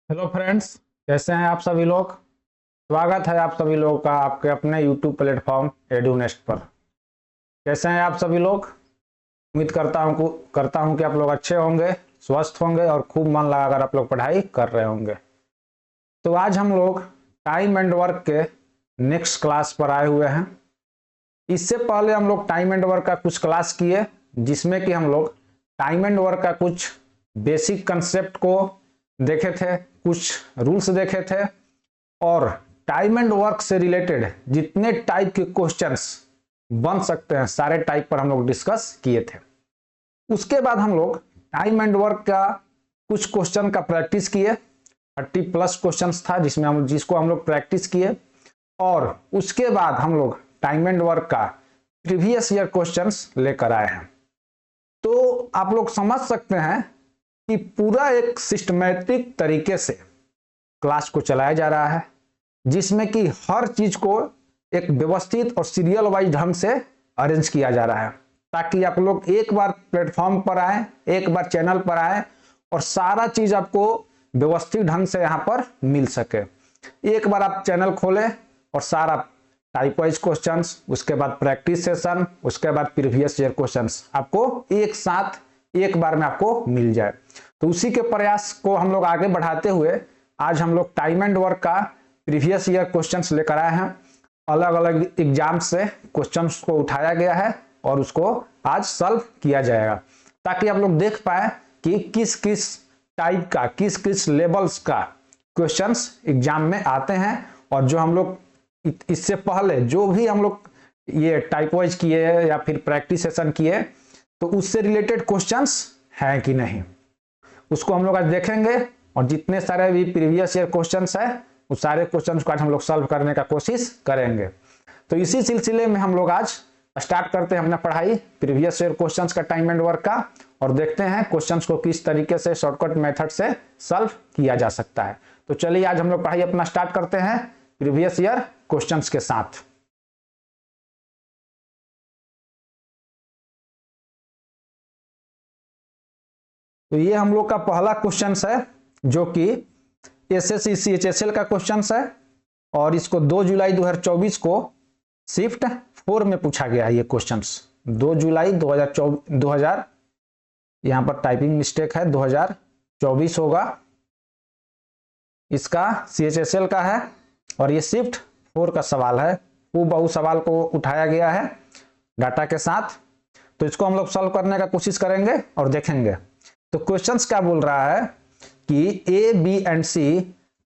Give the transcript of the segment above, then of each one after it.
Hello friends, कैसे हैं आप सभी लोग। स्वागत है आप सभी लोगों का आपके अपने यूट्यूब प्लेटफॉर्म एडुनेस्ट पर। कैसे हैं आप सभी लोग। उम्मीद करता हूं कि आप लोग अच्छे होंगे, स्वस्थ होंगे और खूब मन लगाकर आप लोग पढ़ाई कर रहे होंगे। तो आज हम लोग टाइम एंड वर्क के नेक्स्ट क्लास पर आए हुए हैं। इससे पहले हम लोग टाइम एंड वर्क का कुछ क्लास किए, जिसमें कि हम लोग टाइम एंड वर्क का कुछ बेसिक कंसेप्ट को देखे थे, कुछ रूल्स देखे थे और टाइम एंड वर्क से रिलेटेड जितने टाइप के क्वेश्चंस बन सकते हैं सारे टाइप पर हम लोग डिस्कस किए थे। उसके बाद हम लोग टाइम एंड वर्क का कुछ क्वेश्चन का प्रैक्टिस किए। 30+ क्वेश्चंस था जिसको हम लोग प्रैक्टिस किए और उसके बाद हम लोग टाइम एंड वर्क का प्रीवियस ईयर क्वेश्चंस लेकर आए हैं। तो आप लोग समझ सकते हैं कि पूरा एक सिस्टमैटिक तरीके से क्लास को चलाया जा रहा है, जिसमें कि हर चीज को एक व्यवस्थित और सीरियल वाइज ढंग से अरेंज किया जा रहा है, ताकि आप लोग एक बार प्लेटफॉर्म पर आए, एक बार चैनल पर आए और सारा चीज आपको व्यवस्थित ढंग से यहाँ पर मिल सके। एक बार आप चैनल खोलें और सारा टाइप वाइज क्वेश्चंस, उसके बाद प्रैक्टिस सेशन, उसके बाद प्रीवियस ईयर क्वेश्चंस आपको एक साथ एक बार में आपको मिल जाए। तो उसी के प्रयास को हम लोग आगे बढ़ाते हुए आज हम लोग टाइम एंड वर्क का प्रीवियस ईयर क्वेश्चंस लेकर आए हैं। अलग अलग एग्जाम से क्वेश्चंस को उठाया गया है और उसको आज सॉल्व किया जाएगा, ताकि आप लोग देख पाए कि किस किस टाइप का, किस किस लेवल्स का क्वेश्चंस एग्जाम में आते हैं। और जो हम लोग इससे पहले जो भी हम लोग ये टाइप वाइज किए या फिर प्रैक्टिस सेशन किए, तो उससे रिलेटेड क्वेश्चंस हैं कि नहीं, उसको हम लोग आज देखेंगे। और जितने सारे भी प्रीवियस ईयर क्वेश्चंस है उस सारे क्वेश्चंस को आज हम लोग सॉल्व करने का कोशिश करेंगे। तो इसी सिलसिले में हम लोग आज स्टार्ट करते हैं अपना पढ़ाई प्रीवियस ईयर क्वेश्चंस का टाइम एंड वर्क का, और देखते हैं क्वेश्चंस को किस तरीके से शॉर्टकट मेथड से सॉल्व किया जा सकता है। तो चलिए आज हम लोग पढ़ाई अपना स्टार्ट करते हैं प्रीवियस ईयर क्वेश्चंस के साथ। तो ये हम लोग का पहला क्वेश्चन है, जो कि एसएससी सीएचएसएल का क्वेश्चन है और इसको 2 जुलाई 2024 को शिफ्ट 4 में पूछा गया है। ये क्वेश्चंस 2 जुलाई 2024 यहां पर टाइपिंग मिस्टेक है, 2024 होगा। इसका सीएचएसएल का है और ये शिफ्ट 4 का सवाल है। वो बहु सवाल को उठाया गया है डाटा के साथ। तो इसको हम लोग सॉल्व करने का कोशिश करेंगे और देखेंगे। तो क्वेश्चंस क्या बोल रहा है कि a, b and c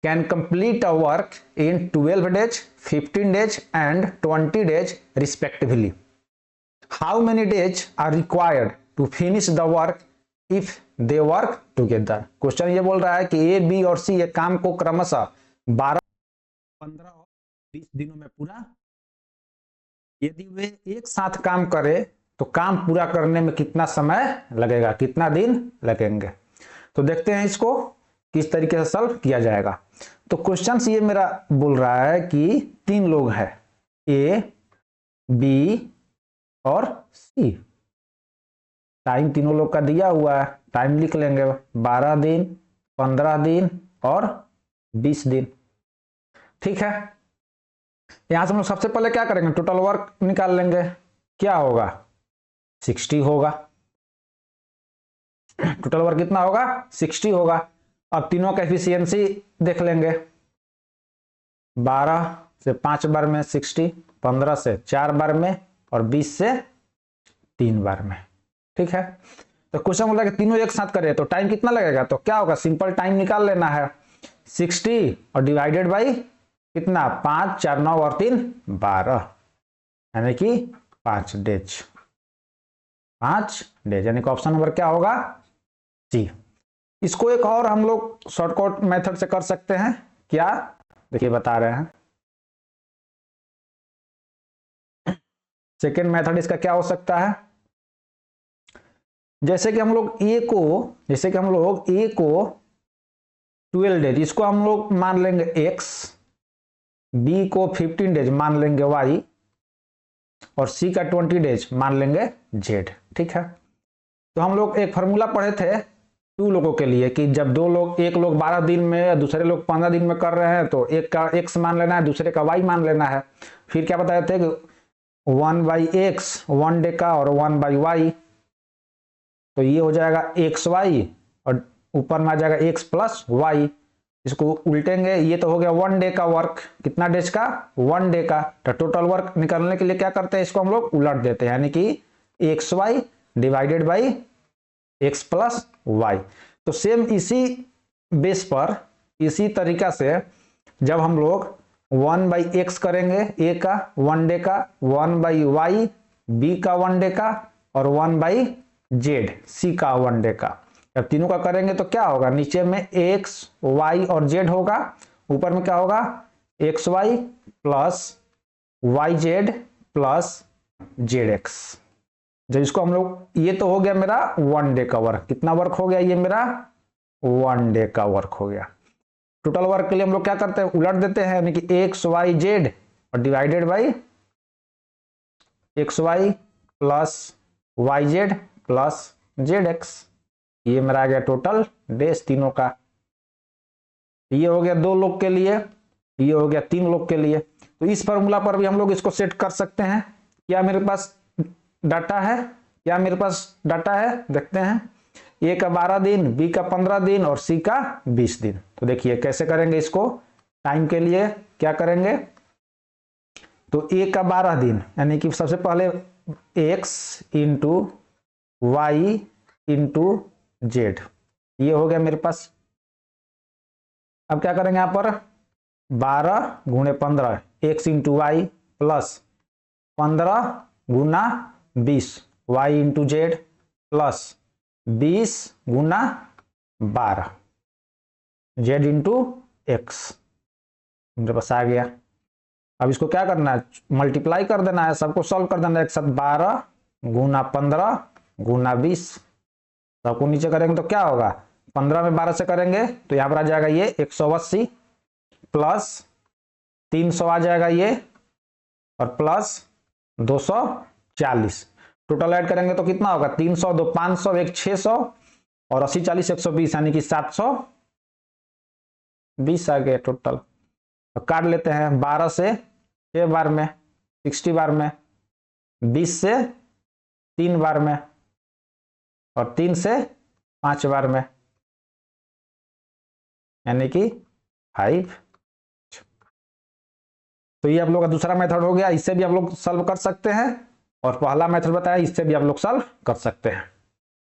can complete a work in 12 days, 15 days and 20 days respectively. How many days are required to finish the work if they work together. Question ये बोल रहा है कि ए, बी और सी ये काम को क्रमशः 12, 15 और 20 दिनों में पूरा, यदि वे एक साथ काम करें तो काम पूरा करने में कितना समय लगेगा, कितना दिन लगेंगे। तो देखते हैं इसको किस तरीके से सॉल्व किया जाएगा। तो क्वेश्चंस ये मेरा बोल रहा है कि 3 लोग हैं, ए, बी और सी। टाइम तीनों लोग का दिया हुआ है, टाइम लिख लेंगे 12 दिन, 15 दिन और 20 दिन। ठीक है, यहां से हम लोग सबसे पहले क्या करेंगे, टोटल वर्क निकाल लेंगे। क्या होगा, 60 होगा। टोटल वर्क कितना होगा, 60 होगा। अब तीनों का एफिशिएंसी देख लेंगे, 12 से 5 बार में 60, 15 से 4 बार में और 20 से 3 बार में। ठीक है, तो क्वेश्चन बोला कि तीनों एक साथ करें तो टाइम कितना लगेगा। तो क्या होगा, सिंपल टाइम निकाल लेना है, 60 और डिवाइडेड बाई कितना, 5, 4, 9 और 3, 12, यानी कि 5 डेज। 5 डेज यानी कि ऑप्शन नंबर क्या होगा, सी। इसको एक और हम लोग शॉर्टकट मेथड से कर सकते हैं। क्या, देखिए बता रहे हैं। सेकेंड मेथड इसका क्या हो सकता है, जैसे कि हम लोग ए को 12 डेज, इसको हम लोग मान लेंगे x, बी को 15 डेज मान लेंगे y और सी का 20 डेज मान लेंगे z। ठीक है, तो हम लोग एक फॉर्मूला पढ़े थे 2 लोगों के लिए कि जब एक लोग 12 दिन में, दूसरे लोग 15 दिन में कर रहे हैं तो एक का x मान लेना है, दूसरे का y मान लेना है। फिर क्या बताए थे कि 1/x 1 डे का और 1/y, तो ये हो जाएगा xy और ऊपर में आ जाएगा x प्लस y। इसको उल्टेंगे, ये तो हो गया 1 डे का वर्क। कितना डेज का? 1 डे का। तो टोटल वर्क निकालने के लिए क्या करते हैं, इसको हम लोग उलट देते हैं, यानी कि xy divided by x plus y। तो सेम इसी बेस पर, इसी तरीका से जब हम लोग 1/x करेंगे a का 1 डे का, 1/y b का 1 डे का और 1/z c का 1 डे का, जब तीनों का करेंगे तो क्या होगा, नीचे में x y और z होगा, ऊपर में क्या होगा xy plus yz plus zx। जब इसको हम लोग, ये तो हो गया मेरा 1 डे का वर्क। कितना वर्क हो गया, ये मेरा 1 डे का वर्क हो गया। टोटल वर्क के लिए हम लोग क्या करते हैं, उलट देते हैं, यानी कि xyz और divided by xy plus yz plus zx। ये मेरा आ गया टोटल डेज तीनों का। ये हो गया 2 लोग के लिए, ये हो गया 3 लोग के लिए। तो इस फॉर्मूला पर भी हम लोग इसको सेट कर सकते हैं। क्या मेरे पास डाटा है, क्या मेरे पास डाटा है, देखते हैं। ए का 12 दिन, बी का 15 दिन और सी का 20 दिन। तो देखिए कैसे करेंगे इसको। टाइम के लिए क्या करेंगे, तो ए का 12 दिन यानी कि सबसे पहले x into Y into Z, ये हो गया मेरे पास। अब क्या करेंगे यहाँ पर 12 गुणे 15 x इंटू वाई प्लस 15 गुना 20 y इंटू जेड प्लस 20 गुना 12 z इंटू एक्स मेरे पास आ गया। अब इसको क्या करना है, मल्टीप्लाई कर देना है, सबको सॉल्व कर देना है एक साथ। 12 गुना 15 गुना 20, सबको नीचे करेंगे तो क्या होगा, 15 में 12 से करेंगे तो यहाँ पर आ जाएगा ये 180 प्लस 300 आ जाएगा ये और प्लस 240। टोटल ऐड करेंगे तो कितना होगा, 300 2 500 1 600 और 80 40 120 यानी कि 720 आ गए टोटल। तो काट लेते हैं, 12 से 6 बार में 60 बार में, 20 से 3 बार में और 3 से 5 बार में यानी कि 5। तो ये आप लोग का दूसरा मेथड हो गया। इससे भी आप लोग सॉल्व कर सकते हैं और पहला मेथड बताया इससे भी आप लोग सॉल्व कर सकते हैं।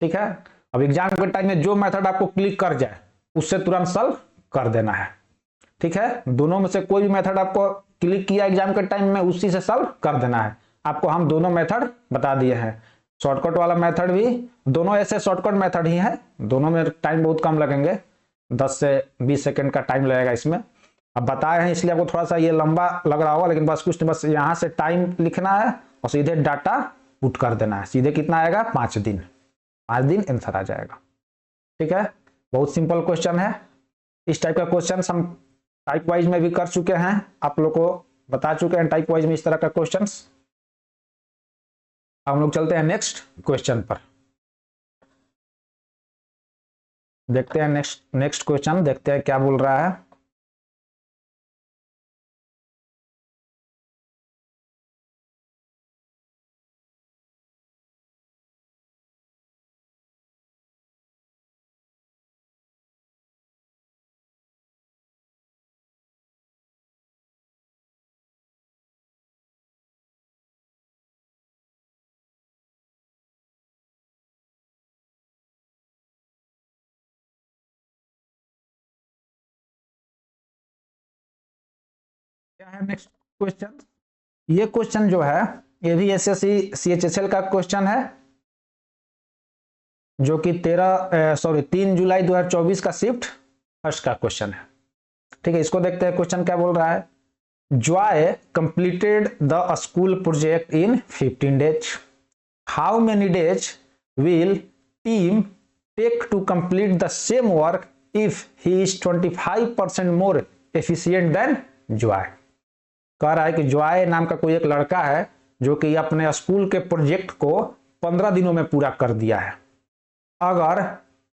ठीक है, अब एग्जाम के टाइम में जो मेथड आपको क्लिक कर जाए उससे तुरंत सॉल्व कर देना है। ठीक है, दोनों में से कोई भी मेथड आपको क्लिक किया एग्जाम के टाइम में उसी से सॉल्व कर देना है। आपको हम दोनों मेथड बता दिए हैं, शॉर्टकट वाला मेथड भी, दोनों ऐसे शॉर्टकट मेथड ही है, दोनों में टाइम बहुत कम लगेंगे, 10 से 20 सेकंड का टाइम लगेगा इसमें। अब बताए हैं इसलिए आपको थोड़ा सा ये लंबा लग रहा होगा, लेकिन बस कुछ, बस यहाँ से टाइम लिखना है और सीधे डाटा पुट कर देना है। सीधे कितना आएगा, 5 दिन, 5 दिन आंसर आ जाएगा। ठीक है, बहुत सिंपल क्वेश्चन है। इस टाइप का क्वेश्चन हम टाइप वाइज में भी कर चुके हैं, आप लोग को बता चुके हैं टाइप वाइज में इस तरह का क्वेश्चन। हम लोग चलते हैं नेक्स्ट क्वेश्चन पर, देखते हैं नेक्स्ट क्वेश्चन, देखते हैं क्या बोल रहा है। क्या है नेक्स्ट क्वेश्चन। ये क्वेश्चन जो है ये भी एसएससी सीएचएसएल का क्वेश्चन है, जो कि 3 जुलाई 2024 का शिफ्ट फर्स्ट का क्वेश्चन है। ठीक है, इसको देखते हैं क्वेश्चन क्या बोल रहा है। Joy completed the school project in 15 days. How many days will Tim take to complete the same work if he is 25% more efficient than Joy. कह रहा है कि जॉय नाम का कोई एक लड़का है जो कि अपने स्कूल के प्रोजेक्ट को 15 दिनों में पूरा कर दिया है। अगर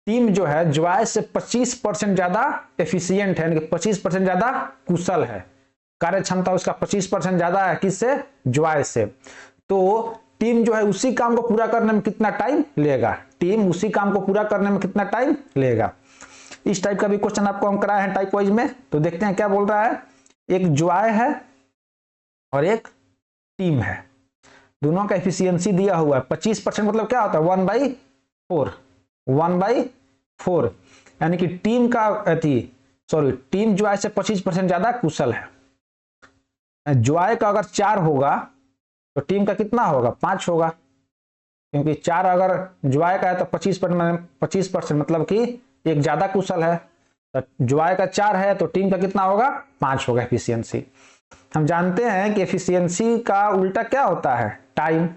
टीम जो है ज्वाय से 25% ज्यादा एफिशिएंट है, यानी कि 25% ज्यादा कुशल है, कार्य क्षमता उसका 25% ज्यादा है किससे, ज्वाय से। तो टीम जो है उसी काम को पूरा करने में कितना टाइम लेगा, टीम उसी काम को पूरा करने में कितना टाइम लेगा। इस टाइप का भी क्वेश्चन आपको हम कराए हैं टाइप वाइज में। तो देखते हैं क्या बोल रहा है। एक ज्वाय है और एक टीम है, दोनों का एफिशिएंसी दिया हुआ है 25%, मतलब क्या होता है 1/4, 1/4, यानी कि टीम का टीम ज्वाय से 25% ज्यादा कुशल है। ज्वाय का अगर 4 होगा तो टीम का कितना होगा, 5 होगा, क्योंकि 4 अगर ज्वाय का है तो 25% मतलब कि एक ज्यादा कुशल है। तो ज्वाय का 4 है तो टीम का कितना होगा, 5 होगा एफिशिएंसी। हम जानते हैं कि एफिशिएंसी का उल्टा क्या होता है, टाइम।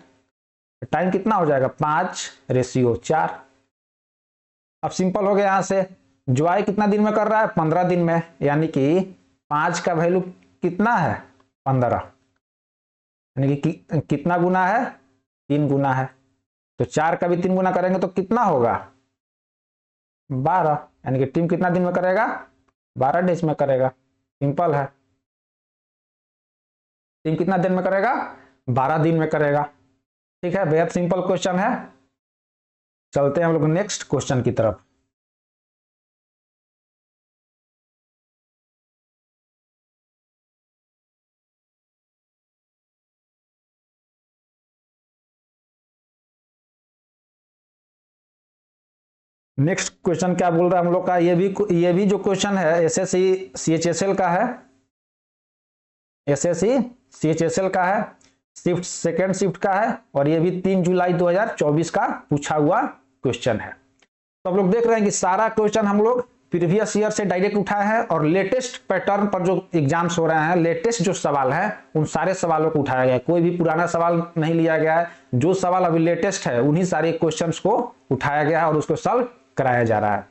टाइम कितना हो जाएगा, 5:4। अब सिंपल हो गया, यहां से ज्वाय कितना दिन में कर रहा है, 15 दिन में, यानी कि 5 का वैल्यू कितना है, 15, यानी कि कितना गुना है, 3 गुना है। तो 4 का भी 3 गुना करेंगे तो कितना होगा, 12, यानी कि टीम कितना दिन में करेगा, 12 डेज में करेगा। सिंपल है, टीम कितना दिन में करेगा, 12 दिन में करेगा। ठीक है, बेहद सिंपल क्वेश्चन है। चलते हैं हम लोग नेक्स्ट क्वेश्चन की तरफ। नेक्स्ट क्वेश्चन क्या बोल रहा है हम लोग का, ये भी जो क्वेश्चन है एसएससी सीएचएसएल का है, एसएससी सीएचएसएल का है, शिफ्ट सेकेंड शिफ्ट का है, और ये भी 3 जुलाई 2024 का पूछा हुआ क्वेश्चन है। तो हम लोग देख रहे हैं कि सारा क्वेश्चन हम लोग प्रीवियस ईयर से डायरेक्ट उठाए हैं, और लेटेस्ट पैटर्न पर जो एग्जाम्स हो रहे हैं, लेटेस्ट जो सवाल है उन सारे सवालों को उठाया गया है, कोई भी पुराना सवाल नहीं लिया गया है। जो सवाल अभी लेटेस्ट है उन्हीं सारे क्वेश्चंस को उठाया गया है और उसको सॉल्व कराया जा रहा है।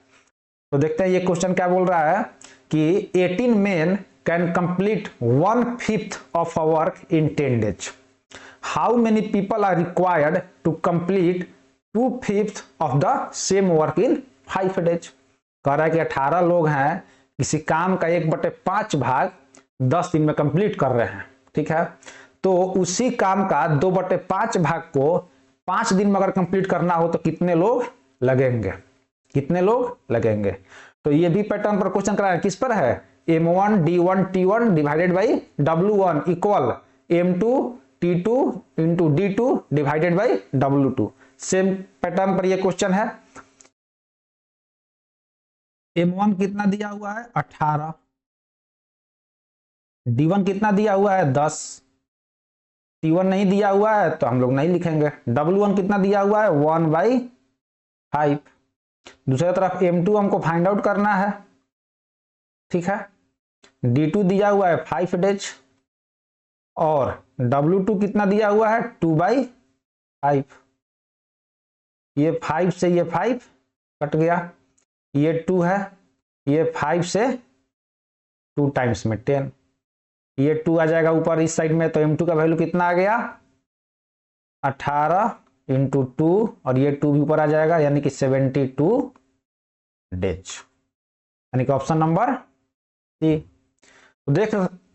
तो देखते हैं ये क्वेश्चन क्या बोल रहा है कि 18 men can complete 1/5 of a work in 10 days. How many people are required to complete 2/5 of the same work in 5 days? कह रहा है कि 18 लोग हैं, किसी काम का 1/5 भाग 10 दिन में कंप्लीट कर रहे हैं। ठीक है, तो उसी काम का 2/5 भाग को 5 दिन में अगर कंप्लीट करना हो तो कितने लोग लगेंगे, कितने लोग लगेंगे। तो ये भी पैटर्न पर क्वेश्चन कराया, किस पर है, M1 D1 T1 divided by W1 equal M2 T2 into D2 divided by W2। Same pattern पर ये क्वेश्चन है। M1 कितना दिया हुआ है, 18, D1 कितना दिया हुआ है, 10, T1 नहीं दिया हुआ है तो हम लोग नहीं लिखेंगे, W1 कितना दिया हुआ है, 1/5। दूसरी तरफ M2 हमको फाइंड आउट करना है। ठीक है, D2 दिया हुआ है 5 डेज, और W2 कितना दिया हुआ है, 2/5। ये 5 से ये 5 कट गया, ये 2 है, ये 5 से 2 टाइम्स में 10, ये 2 आ जाएगा ऊपर इस साइड में। तो M2 का वैल्यू कितना आ गया, 18 इंटू 2, और ये 2 भी ऊपर आ जाएगा, यानी कि 72 डेज, यानी कि ऑप्शन नंबर सी।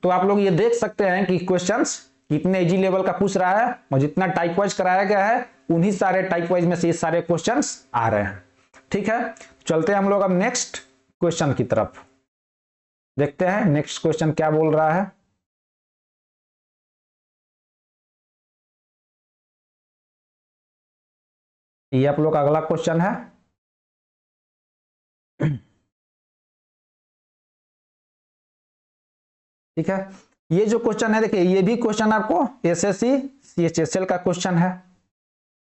तो आप लोग ये देख सकते हैं कि क्वेश्चंस कितने इजी लेवल का पूछ रहा है, और जितना टाइप वाइज कराया गया है उन्हीं सारे टाइप वाइज में से ये सारे क्वेश्चंस आ रहे हैं। ठीक है, चलते हैं हम लोग अब नेक्स्ट क्वेश्चन की तरफ, देखते हैं नेक्स्ट क्वेश्चन क्या बोल रहा है। ये आप लोग का अगला क्वेश्चन है। ठीक है, ये जो क्वेश्चन है देखिए, ये भी क्वेश्चन आपको एसएससी सीएचएसएल का क्वेश्चन है,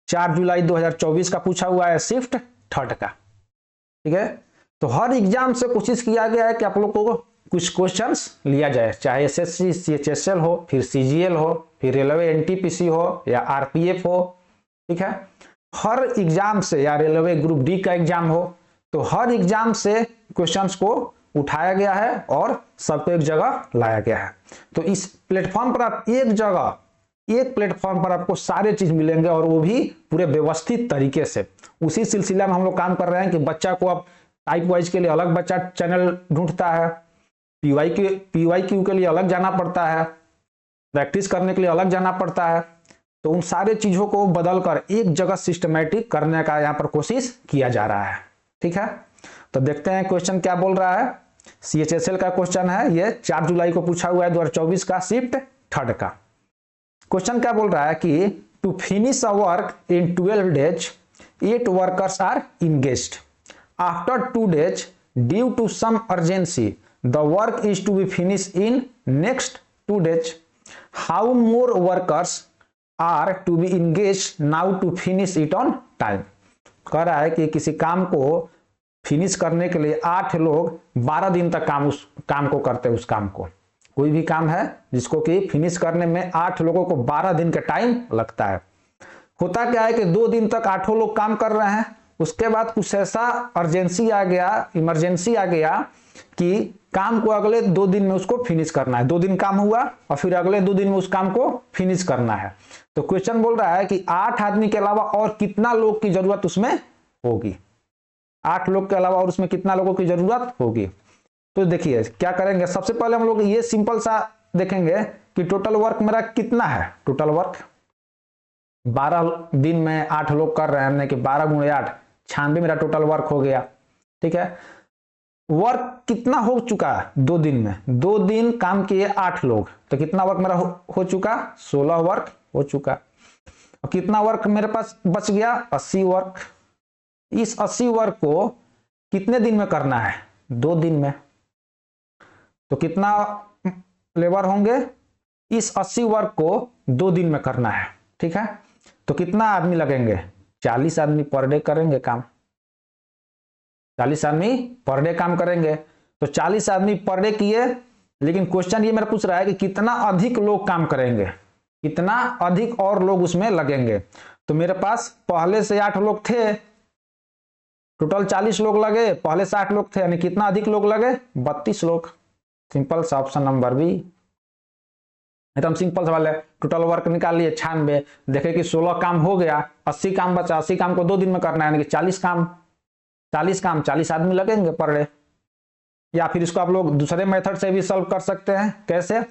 4 जुलाई 2024 का पूछा हुआ है, शिफ्ट थर्ड का। ठीक है, तो हर एग्जाम से कोशिश किया गया है कि आप लोग को कुछ क्वेश्चंस लिया जाए, चाहे एसएससी सीएचएसएल हो, फिर सीजीएल हो, फिर रेलवे एनटीपीसी हो, या आरपीएफ हो। ठीक है, हर एग्जाम से, या रेलवे ग्रुप डी का एग्जाम हो, तो हर एग्जाम से क्वेश्चंस को उठाया गया है और सबको एक जगह लाया गया है। तो इस प्लेटफॉर्म पर आप एक जगह एक प्लेटफॉर्म पर आपको सारे चीज मिलेंगे और वो भी पूरे व्यवस्थित तरीके से। उसी सिलसिला में हम लोग काम कर रहे हैं कि बच्चा को अब टाइप वाइज के लिए अलग बच्चा चैनल ढूंढता है, पीवाईक्यू के लिए अलग जाना पड़ता है, प्रैक्टिस करने के लिए अलग जाना पड़ता है। तो उन सारे चीजों को बदलकर एक जगह सिस्टमेटिक करने का यहाँ पर कोशिश किया जा रहा है। ठीक है, तो देखते हैं क्वेश्चन क्या बोल रहा है। CHSL का क्वेश्चन है, ये 4 जुलाई को पूछा हुआ है 2024 का, शिफ्ट 3rd का। क्वेश्चन क्या बोल रहा है कि to finish a work in 12 days 8 workers are engaged. After 2 days due to some urgency the work is to be finish in next 2 days। How more workers are to be engage now to finish it on time. कह रहा है कि किसी काम को finish करने के लिए 8 लोग 12 दिन तक उस काम को करते हैं। उस काम को, कोई भी काम है जिसको कि फिनिश करने में 8 लोगों को 12 दिन का टाइम लगता है। होता क्या है कि 2 दिन तक 8 लोग काम कर रहे हैं, उसके बाद कुछ ऐसा अर्जेंसी आ गया, इमरजेंसी आ गया कि काम को अगले 2 दिन में उसको फिनिश करना है। 2 दिन काम हुआ और फिर अगले 2 दिन में उस काम को फिनिश करना है। तो क्वेश्चन बोल रहा है कि 8 आदमी के अलावा और कितना लोग की जरूरत उसमें होगी। 8 लोग के अलावा और उसमें कितना लोगों की जरूरत होगी। तो देखिए क्या करेंगे, सबसे पहले हम लोग ये सिंपल सा देखेंगे कि टोटल वर्क मेरा कितना है। टोटल वर्क 12 दिन में 8 लोग कर रहे हैं, यानी कि 12 × 8 96 मेरा टोटल वर्क हो गया। ठीक है, वर्क कितना हो चुका है 2 दिन में, 2 दिन काम किए 8 लोग, तो कितना वर्क मेरा हो चुका, 16 वर्क हो चुका। और कितना वर्क मेरे पास बच गया, 80 वर्क। इस 80 वर्क को कितने दिन में करना है, 2 दिन में। तो कितना लेबर होंगे, इस 80 वर्क को 2 दिन में करना है। ठीक है, तो कितना आदमी लगेंगे, 40 आदमी पर डे करेंगे काम। 40 आदमी पर डे काम करेंगे। तो 40 आदमी पर डे किए, लेकिन क्वेश्चन ये मेरा पूछ रहा है कि कितना अधिक लोग काम करेंगे, कितना अधिक और लोग उसमें लगेंगे। तो मेरे पास पहले से 8 लोग थे, टोटल 40 लोग लगे, पहले से 8 लोग थे, यानी कितना अधिक लोग लगे, 32 लोग। सिंपल सा ऑप्शन नंबर बी, एकदम सिंपल सवाल है। टोटल वर्क निकाल लिए 96, देखे कि 16 काम हो गया, 80 काम बचा, 80 काम को 2 दिन में करना है, यानी कि 40 काम 40 आदमी लगेंगे पर डे। या फिर इसको आप लोग दूसरे मेथड से भी सॉल्व कर सकते हैं। कैसे,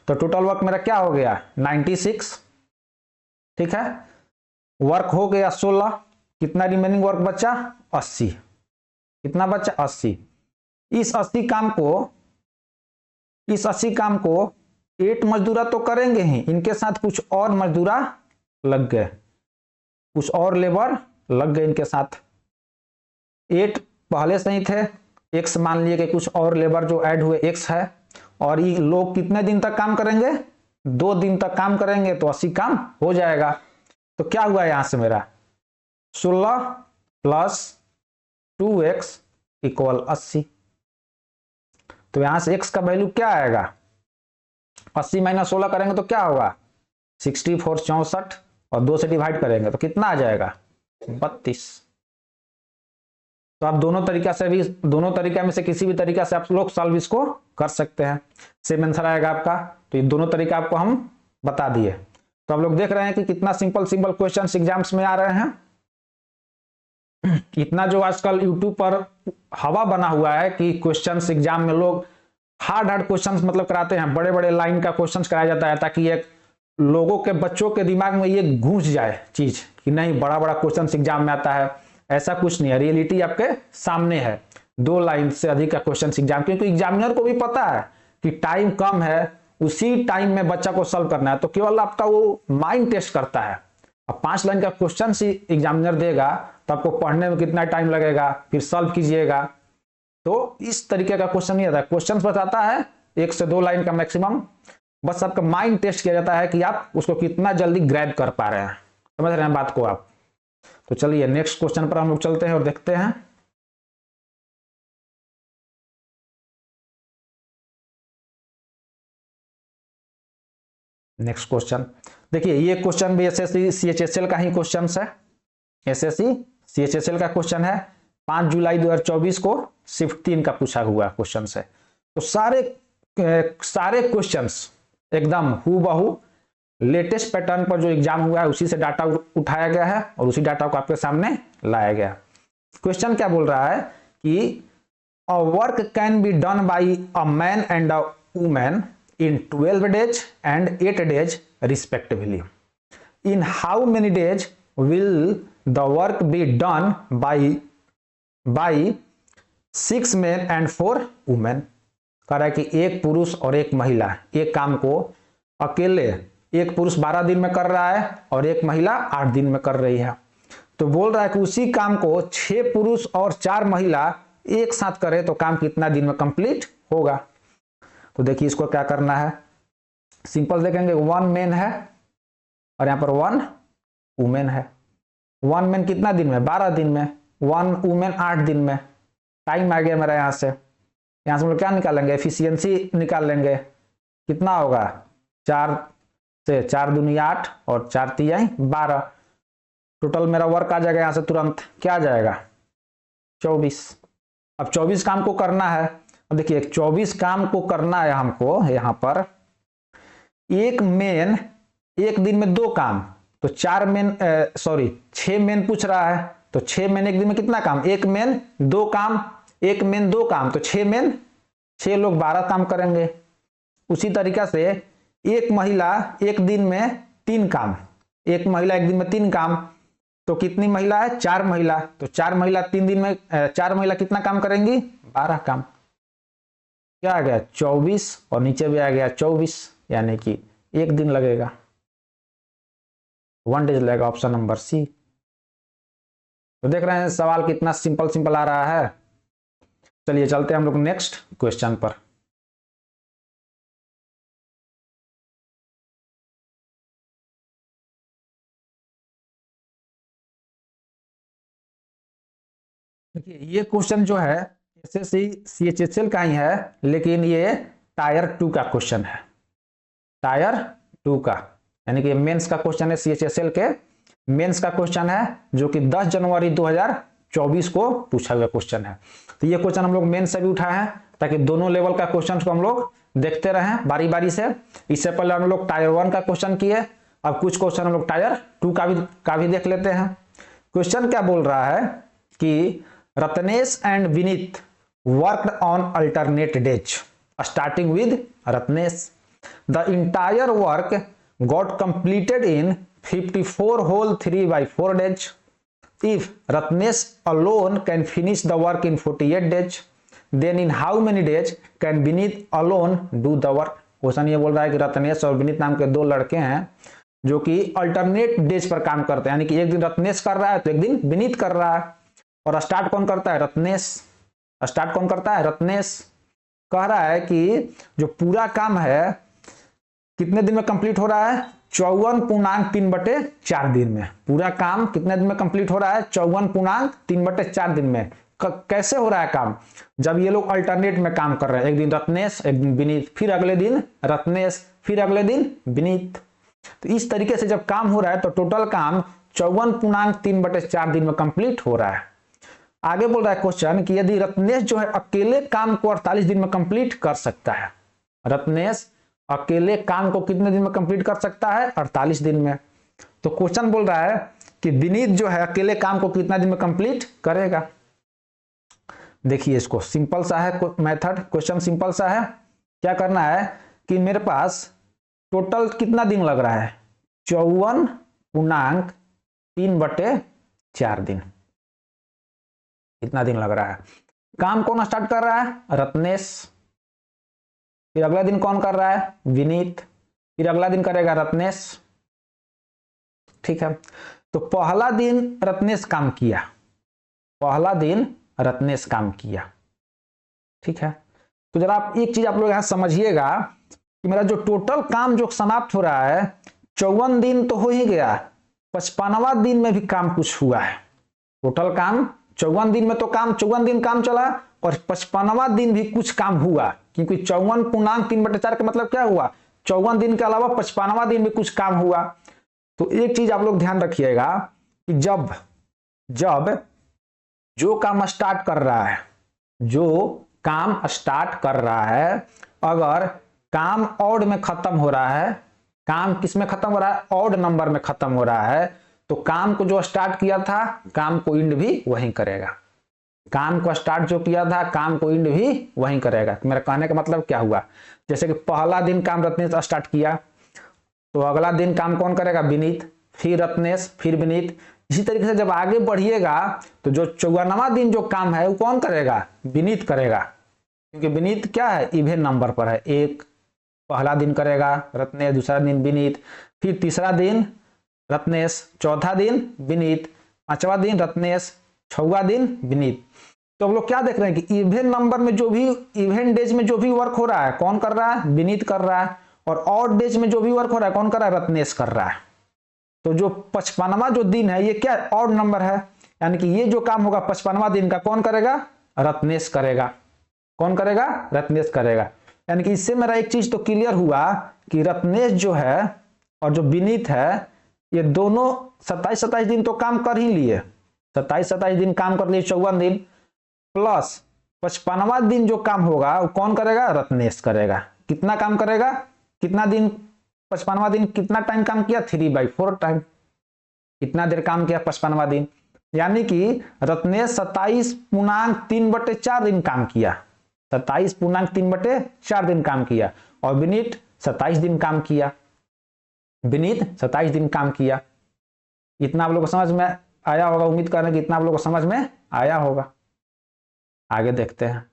तो टोटल वर्क मेरा क्या हो गया, 96। ठीक है, वर्क हो गया 16, कितना रिमेनिंग वर्क बचा, 80। कितना बचा, 80। इस 80 काम को 8 मजदूरा तो करेंगे ही, इनके साथ कुछ और मजदूरा लग गए, कुछ और लेबर लग गए इनके साथ। 8 पहले से ही थे, x मान लिए कि कुछ और लेबर जो ऐड हुए x है। और ये लोग कितने दिन तक काम करेंगे, 2 दिन तक काम करेंगे, तो 80 काम हो जाएगा। तो क्या हुआ यहां से मेरा, 16 + 2x = 80। तो यहां से x का वैल्यू क्या आएगा, 80 - 16 करेंगे तो क्या होगा, 64 64, और 2 से डिवाइड करेंगे तो कितना आ जाएगा, 32। तो आप दोनों तरीका में से किसी भी तरीका से आप लोग सॉल्व इसको कर सकते हैं, सेम आंसर आएगा आपका। तो ये दोनों तरीका आपको हम बता दिए। तो आप लोग देख रहे हैं कि कितना सिंपल क्वेश्चंस एग्जाम्स में आ रहे हैं। इतना जो आजकल यूट्यूब पर हवा बना हुआ है कि क्वेश्चंस एग्जाम में लोग हार्ड क्वेश्चंस मतलब कराते हैं, बड़े बड़े लाइन का क्वेश्चंस कराया जाता है, ताकि एक लोगों के बच्चों के दिमाग में ये घुस जाए चीज कि नहीं बड़ा क्वेश्चंस एग्जाम में आता है। ऐसा कुछ नहीं है, रियलिटी आपके सामने है। 2 लाइन से अधिक का क्वेश्चन एग्जाम, क्योंकि एग्जामिनर को भी पता है कि टाइम कम है, उसी टाइम में बच्चा को सॉल्व करना है, तो केवल आपका वो माइंड टेस्ट करता है। अब 5 लाइन का क्वेश्चन एग्जामिनर देगा तो आपको पढ़ने में कितना टाइम लगेगा, फिर सॉल्व कीजिएगा। तो इस तरीके का क्वेश्चन नहीं आता है, क्वेश्चन बताता है 1 से 2 लाइन का मैक्सिमम, बस आपका माइंड टेस्ट किया जाता है कि आप उसको कितना जल्दी ग्रैब कर पा रहे हैं। समझ रहे हैं बात को आप। तो चलिए नेक्स्ट क्वेश्चन पर हम लोग चलते हैं और देखते हैं। नेक्स्ट क्वेश्चन देखिए, ये क्वेश्चन भी एसएससी सीएचएसएल का ही क्वेश्चन है। एसएससी सीएचएसएल का क्वेश्चन है, 5 जुलाई 2024 को शिफ्ट 3 का पूछा हुआ क्वेश्चन है। तो सारे क्वेश्चंस एकदम हूबहू लेटेस्ट पैटर्न पर जो एग्जाम हुआ है उसी से डाटा उठाया गया है और उसी डाटा को आपके सामने लाया गया। क्वेश्चन क्या बोल रहा है कि a work can be done by a man and a women in 12 days and 8 days respectively. In how many days will the work be done by 6 men and 4 women? कह रहा है कि एक पुरुष और एक महिला एक काम को अकेले, एक पुरुष 12 दिन में कर रहा है और एक महिला 8 दिन में कर रही है। तो बोल रहा है कि उसी काम को 6 पुरुष और 4 महिला एक साथ करे तो काम कितना दिन में कंप्लीट होगा। तो देखिए इसको क्या करना है, सिंपल देखेंगे 1 मैन है और यहां पर 1 वुमेन है। 1 मैन कितना दिन में, 12 दिन में, 1 वुमेन 8 दिन में। टाइम आ गया मेरा यहां से हम लोग क्या निकालेंगे, एफिशिएंसी निकाल लेंगे। कितना होगा, 4 से 4 दूनी 8 और 4 तिहाई 12। टोटल मेरा वर्क आ जाएगा यहां से तुरंत, क्या आ जाएगा 24। अब 24 काम को करना है। अब देखिए 24 काम को करना है हमको। यहां पर एक मेन एक दिन में 2 काम, तो 6 मेन पूछ रहा है, तो 6 मेन एक दिन में कितना काम, एक मेन 2 काम, एक मेन 2 काम, तो 6 मेन 6 लोग 12 काम करेंगे। उसी तरीका से एक महिला एक दिन में 3 काम, एक महिला एक दिन में 3 काम, तो कितनी महिला है, 4 महिला, तो 4 महिला 3 दिन में 4 महिला कितना काम करेंगी, 12 काम। क्या आ गया 24 और नीचे भी आ गया 24, यानी कि 1 दिन लगेगा, 1 डेज लगेगा, ऑप्शन नंबर सी। तो देख रहे हैं सवाल कितना सिंपल आ रहा है। चलिए चलते हैं हम लोग नेक्स्ट क्वेश्चन पर। देखिए ये क्वेश्चन जो है एसएससी सीएचएसएल का ही है, लेकिन ये टायर 2 का क्वेश्चन है, टायर 2 का, यानी कि मेंस का क्वेश्चन है, सीएचएसएल के मेंस का क्वेश्चन है, जो कि 10 जनवरी 2024 को पूछा हुआ क्वेश्चन है। तो ये क्वेश्चन हम लोग मेंस से भी उठाए हैं ताकि दोनों लेवल का क्वेश्चन को हम लोग देखते रहें बारी बारी से। इससे पहले हम लोग टायर 1 का क्वेश्चन किए, अब कुछ क्वेश्चन हम लोग टायर 2 का भी देख लेते हैं। क्वेश्चन क्या बोल रहा है कि Ratnesh and Vineet worked on alternate days starting with Ratnesh, the entire work got completed in 54 whole 3/4 days. If Ratnesh alone can finish the work in 48 days, then in how many days can Vineet alone do the work? Question ये बोल रहा है कि रत्नेश और विनीत नाम के 2 लड़के हैं जो कि अल्टरनेट डेज पर काम करते हैं, यानी कि एक दिन रत्नेश कर रहा है तो एक दिन विनीत कर रहा है। और स्टार्ट कौन करता है, रत्नेश। स्टार्ट कौन करता है, रत्नेश। कह रहा है कि जो पूरा काम है कितने दिन में कंप्लीट हो रहा है, 54.3/4 दिन में। पूरा काम कितने दिन में कंप्लीट हो रहा है, 54.3/4 दिन में। कैसे हो रहा है काम, जब ये लोग अल्टरनेट में काम कर रहे हैं, एक दिन रत्नेश एक दिन विनीत, फिर अगले दिन रत्नेश, फिर अगले दिन विनीत। तो इस तरीके से जब काम हो रहा है तो टोटल काम 54.3/4 दिन में कंप्लीट हो रहा है। आगे बोल रहा है क्वेश्चन कि यदि रत्नेश जो है अकेले काम को 48 दिन में कंप्लीट कर सकता है, रत्नेश अकेले काम को कितने दिन में कंप्लीट कर सकता है, 48 दिन में। तो क्वेश्चन बोल रहा है कि विनीत जो है अकेले काम को कितना दिन में कंप्लीट करेगा। देखिए इसको सिंपल सा है मेथड, क्वेश्चन सिंपल सा है। क्या करना है कि मेरे पास टोटल कितना दिन लग रहा है, 54.3/4 दिन, इतना दिन लग रहा है। काम कौन स्टार्ट कर रहा है, रत्नेश, फिर अगला दिन कौन कर रहा है, विनीत, फिर अगला दिन करेगा रत्नेश। ठीक है, तो पहला दिन रत्नेश काम किया, पहला दिन रत्नेश काम किया। ठीक है, तो जरा आप एक चीज आप लोग यहां समझिएगा कि मेरा जो टोटल काम जो समाप्त हो रहा है, 54 दिन तो हो ही गया, 55वां दिन में भी काम कुछ हुआ है। टोटल काम 54 दिन में तो काम 54 दिन काम चला और 55वां दिन भी कुछ काम हुआ, क्योंकि 54.3/4 का मतलब क्या हुआ, 54 दिन के अलावा 55वां दिन भी कुछ काम हुआ। तो एक चीज आप लोग ध्यान रखिएगा कि जब जो काम स्टार्ट कर रहा है, जो काम स्टार्ट कर रहा है, अगर काम ऑड में खत्म हो रहा है काम किस में खत्म हो रहा है, ऑड नंबर में खत्म हो रहा है, तो काम को जो स्टार्ट किया था काम को इंड भी वहीं करेगा। काम को स्टार्ट जो किया था काम को इंड भी वहीं करेगा। मेरा कहने का मतलब क्या हुआ, जैसे कि पहला दिन काम रत्नेश स्टार्ट किया तो अगला दिन काम कौन करेगा, विनीत, फिर रत्नेश, फिर विनीत। इसी तरीके से जब आगे बढ़िएगा तो जो 54वां दिन जो काम है वो कौन करेगा, विनीत करेगा, क्योंकि विनीत क्या है, इवन नंबर पर है। एक पहला दिन करेगा रत्नेश, दूसरा दिन विनीत, फिर तीसरा दिन रत्नेश, चौथा दिन विनीत, पांचवा दिन रत्नेश, छठवां दिन विनीत। तो हम लोग क्या देख रहे हैं कि इवन नंबर में जो भी, इवन डेज में जो भी वर्क हो रहा है कौन कर रहा है, विनीत कर रहा है, और ऑड डेज में जो भी वर्क हो रहा है कौन कर रहा है, रत्नेश कर रहा है। तो जो 55वां जो दिन है ये क्या ऑड नंबर है, यानी कि ये जो काम होगा 55वां दिन का कौन करेगा, रत्नेश करेगा। कौन करेगा, रत्नेश करेगा। यानी कि इससे मेरा एक चीज तो क्लियर हुआ कि रत्नेश जो है और जो विनीत है ये दोनों 27-27 दिन तो काम कर ही लिए, 27-27 दिन काम कर लिए, 54 दिन प्लस 55वां दिन जो काम होगा वो कौन करेगा, रत्नेश करेगा। कितना काम करेगा, कितना दिन, 55वां दिन कितना टाइम काम किया, 3/4 टाइम। कितना देर काम किया 55वां दिन, यानी कि रत्नेश 27.3/4 दिन काम किया, 27.3/4 दिन काम किया, और विनीत 27 दिन काम किया, विनीत 27 दिन काम किया। इतना आप लोगों को समझ में आया होगा, उम्मीद कर रहे हैं कि इतना आप लोगों को समझ में आया होगा। आगे देखते हैं।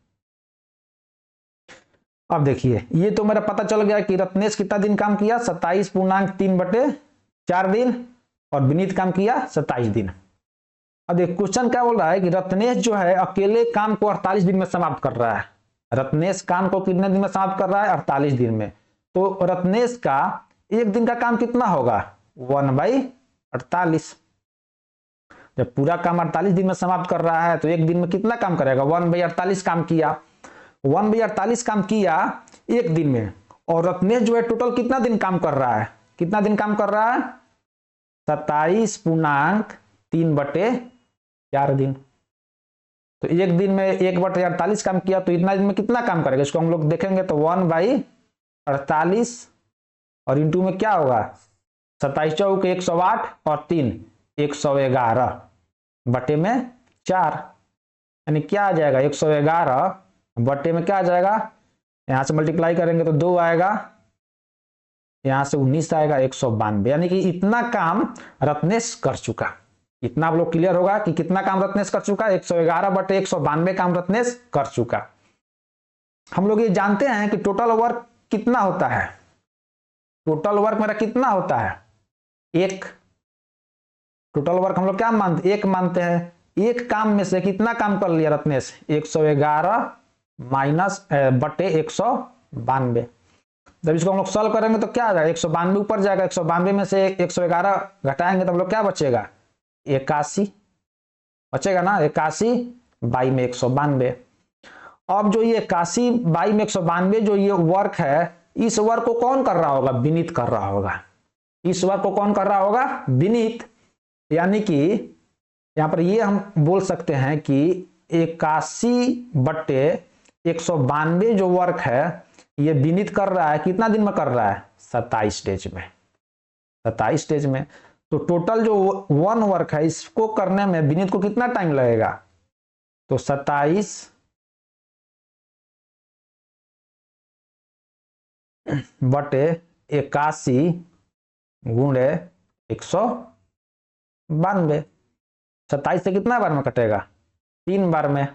अब देखिए ये तो मेरा पता चल गया कि रत्नेश कितना दिन काम किया, 27.3/4 दिन, और विनीत काम किया 27 दिन। अब देखिए क्वेश्चन क्या बोल रहा है कि रत्नेश जो है अकेले काम को 48 दिन में समाप्त कर रहा है। रत्नेश काम को कितने दिन में समाप्त कर रहा है, 48 दिन में। तो रत्नेश का एक दिन का काम कितना होगा, 1/48। जब पूरा काम 48 दिन में समाप्त कर रहा है तो एक दिन में कितना काम करेगा, 1/48 काम किया, 1/48 काम किया एक दिन में। और रत्नेश जो है टोटल कितना दिन काम कर रहा है, कितना दिन काम कर रहा है, 27.3/4 दिन। तो एक दिन में 1/48 काम किया तो इतना दिन में कितना काम करेगा, इसको हम लोग देखेंगे तो 1/48 और इंटू में क्या होगा, 27 चौक 108 और 3 111 बटे में 4, यानी क्या आ जाएगा, 111 बटे में क्या आ जाएगा, यहां से मल्टीप्लाई करेंगे तो 2 आएगा, यहां से 19 आएगा, 192। यानी कि इतना काम रत्नेश कर चुका। इतना आप लोग क्लियर होगा कि कितना काम रत्नेश कर चुका, 111 बटे 192 काम रत्नेश कर चुका। हम लोग ये जानते हैं कि टोटल वर्क कितना होता है, टोटल वर्क मेरा कितना होता है, एक। टोटल वर्क हम लोग क्या मानते, एक मानते हैं। एक काम में से कितना काम कर लिया रत्नेश, 111 माइनस बटे 192। जब इसको हम लोग सॉल्व करेंगे तो क्या आ जाएगा, 192 ऊपर जाएगा, 192 में से 111 घटाएंगे तो हम लोग क्या बचेगा, 81 बचेगा ना, 81 बाई में 192। अब जो ये 81 बाई में 192 जो ये वर्क है, इस वर्क को कौन कर रहा होगा, विनीत कर रहा होगा। इस वर्क को कौन कर रहा होगा, विनीत। यानी कि यहां पर ये हम बोल सकते हैं कि 81 बटे 192 जो वर्क है ये विनीत कर रहा है, कितना दिन में कर रहा है, 27 डेज में, 27 डेज में। तो टोटल जो वन वर्क है इसको करने में विनीत को कितना टाइम लगेगा, तो 27 बटे 81 गुणे 192। 27 से कितना बार में कटेगा, 3 बार में,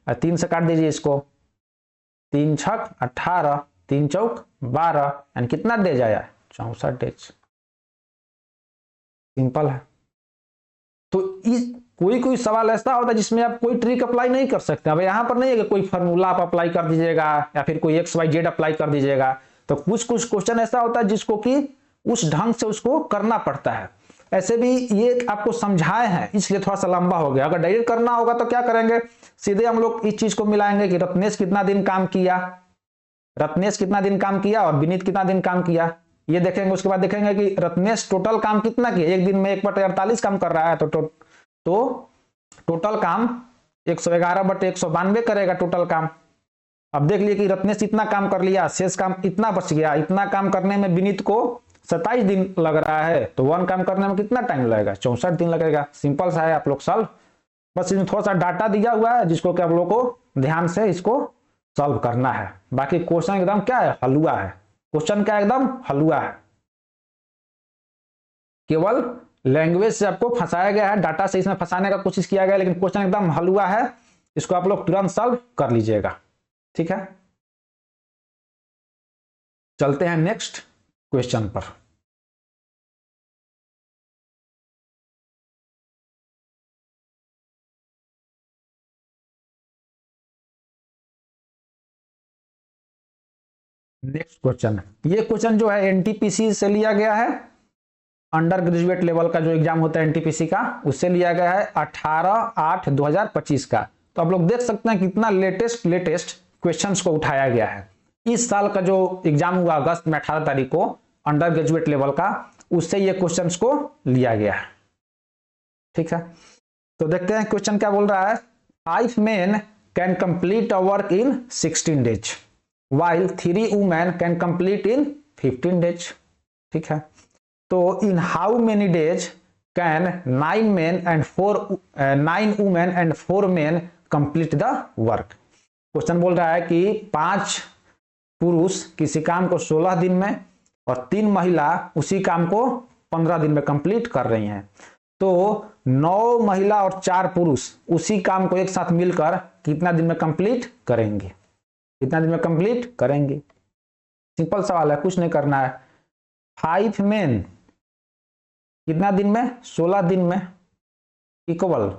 3 से काट दीजिए इसको, 3 छक 18, 3 चौक 12, यानी कितना डेज आया, 64 डेज। सिंपल है। तो इस कोई सवाल ऐसा होता है जिसमें आप कोई ट्रिक अप्लाई नहीं कर सकते। अब यहाँ पर नहीं है कि कोई फार्मूला आप अप्लाई कर दीजिएगा या फिर कोई XYZ अप्लाई कर दीजिएगा। तो कुछ क्वेश्चन ऐसा होता है जिसको कि उस ढंग से उसको करना पड़ता है। ऐसे भी ये आपको समझाए हैं इसलिए थोड़ा सा लंबा हो गया। अगर डायरेक्ट करना होगा तो क्या करेंगे, सीधे हम लोग इस चीज को मिलाएंगे कि रत्नेश कितना दिन काम किया, रत्नेश कितना दिन काम किया और विनीत कितना दिन काम किया, ये देखेंगे। उसके बाद देखेंगे कि रत्नेश टोटल काम कितना किया, एक दिन में 1/48 काम कर रहा है, तो टोटल काम 111 बटे 192 करेगा टोटल काम। अब देख लिए कि रत्नेश इतना काम कर लिया, शेष काम इतना बच गया, इतना काम करने में विनीत को 27 दिन लग रहा है, तो 1 काम करने में कितना टाइम लगेगा? 64 दिन लगेगा। सिंपल सा है, आप लोग सॉल्व, बस इसमें थोड़ा सा डाटा दिया हुआ है जिसको कि आप लोग को ध्यान से इसको सॉल्व करना है। बाकी क्वेश्चन एकदम क्या है? हलवा है। क्वेश्चन क्या एकदम हलवा है, केवल लैंग्वेज से आपको फंसाया गया है, डाटा से इसमें फंसाने का कोशिश किया गया, लेकिन क्वेश्चन एकदम हलवा है। इसको आप लोग तुरंत सॉल्व कर लीजिएगा, ठीक है। चलते हैं नेक्स्ट क्वेश्चन पर। नेक्स्ट क्वेश्चन, ये क्वेश्चन जो है एनटीपीसी से लिया गया है, अंडर ग्रेजुएट लेवल का जो एग्जाम होता है एनटीपीसी का, उससे लिया गया है 18/8/2025 का। तो आप लोग देख सकते हैं कितना लेटेस्ट क्वेश्चंस को उठाया गया है। इस साल का जो एग्जाम हुआ अगस्त में 18 तारीख को अंडर ग्रेजुएट लेवल का, उससे ये क्वेश्चंस को लिया गया है, ठीक है। तो देखते हैं क्वेश्चन क्या बोल रहा है। 5 men can complete a work in 16 days while 3 women can complete in 15 days, ठीक है। तो in how many days can 9 women and 4 men complete the work. Question बोल रहा है कि 5 पुरुष किसी काम को 16 दिन में और 3 महिला उसी काम को 15 दिन में कंप्लीट कर रही हैं। तो 9 महिला और 4 पुरुष उसी काम को एक साथ मिलकर कितना दिन में कंप्लीट करेंगे? कितना दिन में कंप्लीट करेंगे? सिंपल सवाल है, कुछ नहीं करना है। 5 men कितना दिन में? 16 दिन में, equal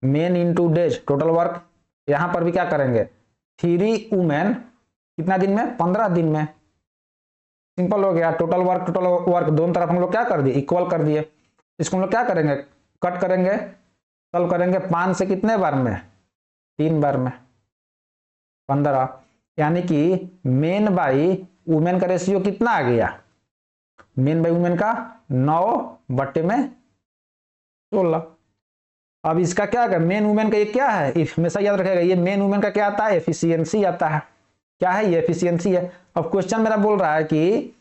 main into days total work. यहां पर भी क्या करेंगे? 3 women कितना दिन में? 15 दिन में। सिंपल हो गया। टोटल वर्क दोनों तरफ हम लोग क्या कर दिए? इक्वल कर दिए। इसको हम लोग क्या करेंगे? कट करेंगे, सॉल्व करेंगे। 5 से कितने बार में? 3 बार में 15, यानी कि मेन बाई वुमेन का रेशियो कितना आ गया? मेन बाई वुमेन का 9/16। अब इसका क्या है? मेन वुमेन का ये क्या है? हमेशा याद रखेगा, ये मेन वुमेन का क्या आता है? एफिशिएंसी आता है। क्या है? ये एफिशिएंसी है। अब क्वेश्चन मेरा बोल रहा है कि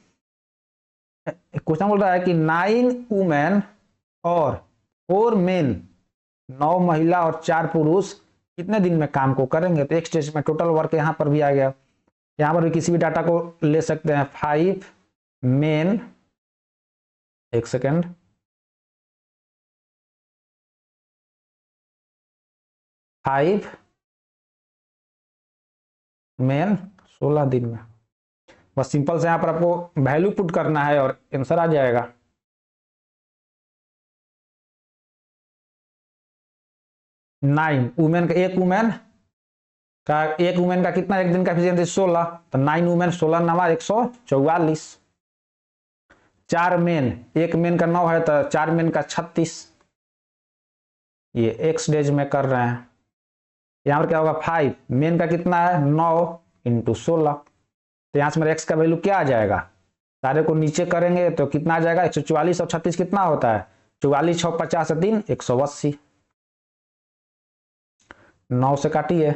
9 वुमेन और 4 मेन, 9 महिला और 4 पुरुष कितने दिन में काम को करेंगे? तो एक स्टेज में टोटल वर्क यहां पर भी आ गया। यहां पर भी किसी भी डाटा को ले सकते हैं। 5 मेन, एक सेकेंड, 5 मेन 16 दिन में। बस सिंपल से यहां पर आपको वैल्यू पुट करना है और आंसर आ जाएगा। वुमेन का एक वुमेन का कितना एक दिन का एफिशिएंसी? 16। तो 9 वुमेन 16 नवा 144। 4 मेन, एक मेन का 9 है तो 4 मेन का 36। ये एक्स डेज में कर रहे हैं। यहां पर क्या होगा? 5 मेन का कितना है? 9 इंटू 16। तो यहां से मेरा एक्स का वैल्यू क्या आ जाएगा? सारे को नीचे करेंगे तो कितना आ जाएगा? 144 और 36 कितना होता है? 44 6 50 3 180। 9 से काटिए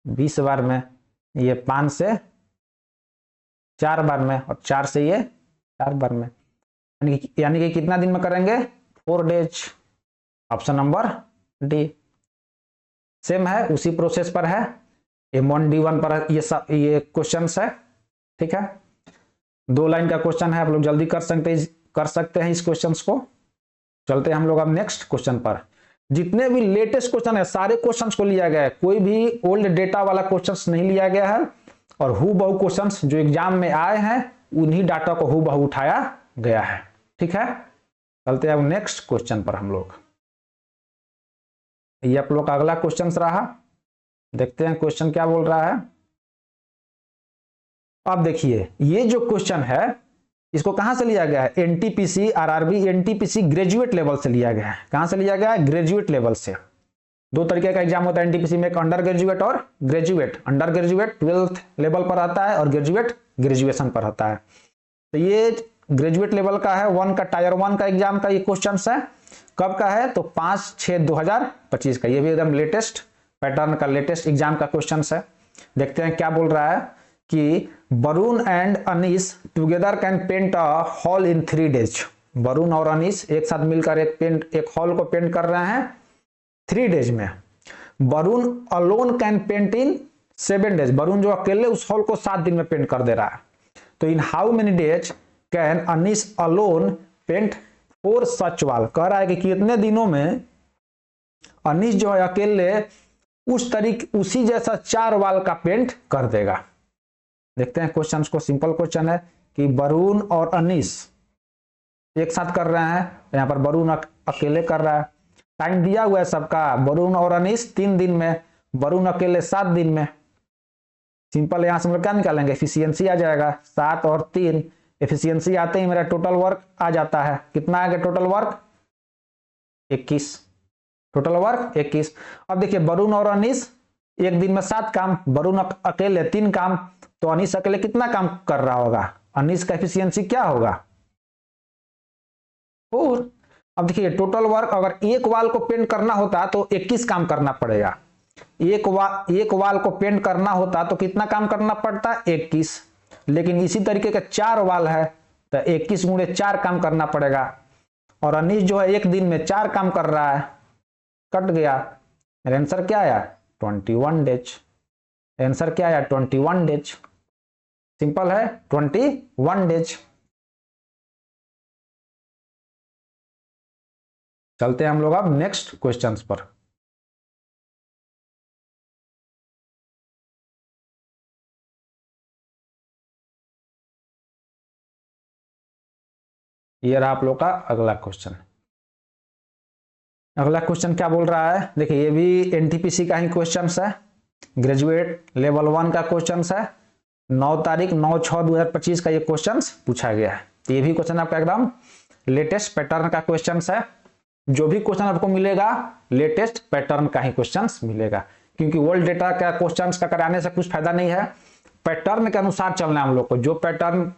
20 बार में, ये 5 से 4 बार में और 4 से ये 4 बार में, यानी कि कितना दिन में करेंगे? 4 days. Option number D. Same है, उसी प्रोसेस पर है, M1 D1 पर ये क्वेश्चन है, ठीक है। 2 लाइन का क्वेश्चन है, आप लोग जल्दी कर सकते हैं इस क्वेश्चन को। चलते हैं हम लोग अब नेक्स्ट क्वेश्चन पर। जितने भी लेटेस्ट क्वेश्चन है सारे क्वेश्चंस को लिया गया है, कोई भी ओल्ड डेटा वाला क्वेश्चंस नहीं लिया गया है, और हूबहू क्वेश्चंस जो एग्जाम में आए हैं उन्हीं डाटा को हूबहू उठाया गया है, ठीक है। चलते हैं अब नेक्स्ट क्वेश्चन पर हम लोग। ये आप लोग का अगला क्वेश्चन रहा, देखते हैं क्वेश्चन क्या बोल रहा है। अब देखिए ये जो क्वेश्चन है इसको कहां से लिया गया है? NTPC RRB NTPC graduate level से लिया गया है। कहां से लिया गया है? ग्रेजुएट लेवल से। 2 तरीके का एग्जाम होता है एनटीपीसी में, एक अंडर ग्रेजुएट और graduate. Under graduate 12th level पर आता है और ग्रेजुएट ग्रेजुएशन पर होता है। तो ये ग्रेजुएट लेवल का है, 1 का टायर 1 का एग्जाम का ये क्वेश्चन है। कब का है? तो 5/6/2025 का। ये भी एकदम लेटेस्ट पैटर्न का लेटेस्ट एग्जाम का क्वेश्चन है। देखते हैं क्या बोल रहा है कि Varun and Anees together can paint a hall in 3 days। Varun और अनीस एक साथ मिलकर एक हॉल को पेंट कर रहे हैं 3 days में। Varun alone can paint in 7 days। वरुण जो अकेले उस हॉल को 7 दिन में पेंट कर दे रहा है। तो in how many days can Anees alone paint 4 such wall. कह रहा है कि कितने दिनों में अनीस जो है अकेले उसी जैसा 4 वॉल का पेंट कर देगा। देखते हैं क्वेश्चन को। सिंपल क्वेश्चन है कि वरुण और अनीस एक साथ कर रहे हैं, यहाँ पर वरुण अकेले कर रहा है। टाइम दिया हुआ है सबका, वरुण और अनीस 3 दिन में, वरुण अकेले 7 दिन में। सिंपल, यहां से हम लोग क्या निकालेंगे, एफिशिएंसी आ जाएगा 7 और 3। एफिशिएंसी आते ही मेरा टोटल वर्क आ जाता है। कितना आएगा टोटल वर्क? 21। Total work 21। अब देखिए वरुण और अनीस एक दिन में 7 काम, वरुण अकेले 3 काम, तो अनीस अकेले कितना काम कर रहा होगा? अनीस का एफिशिएंसी क्या होगा? 4। अब देखिए टोटल वर्क अगर एक वाल को पेंट करना होता तो 21 काम करना पड़ेगा। एक वाल को पेंट करना होता तो कितना काम करना पड़ता? 21। लेकिन इसी तरीके के 4 वाल है तो 21 गुणे 4 काम करना पड़ेगा। और अनीस जो है एक दिन में 4 काम कर रहा है, कट गया। आंसर क्या आया? 21 डेज। आंसर क्या आया? 21 डेज। सिंपल है, 21 डेज। चलते हैं हम लोग अब नेक्स्ट क्वेश्चंस पर। ये रहा आप लोग का अगला क्वेश्चन। अगला क्वेश्चन क्या बोल रहा है? देखिए ये भी एनटीपीसी का ही क्वेश्चन है, ग्रेजुएट लेवल 1 का क्वेश्चन है। 9 तारीख 9/6/2025 का ये क्वेश्चन पूछा गया है। ये भी क्वेश्चन आपका एकदम लेटेस्ट पैटर्न का क्वेश्चन है। जो भी क्वेश्चन आपको मिलेगा लेटेस्ट पैटर्न का ही क्वेश्चन मिलेगा, क्योंकि ओल्ड डेटा का क्वेश्चन का कराने से कुछ फायदा नहीं है। पैटर्न के अनुसार चलना है हम लोग को। जो पैटर्न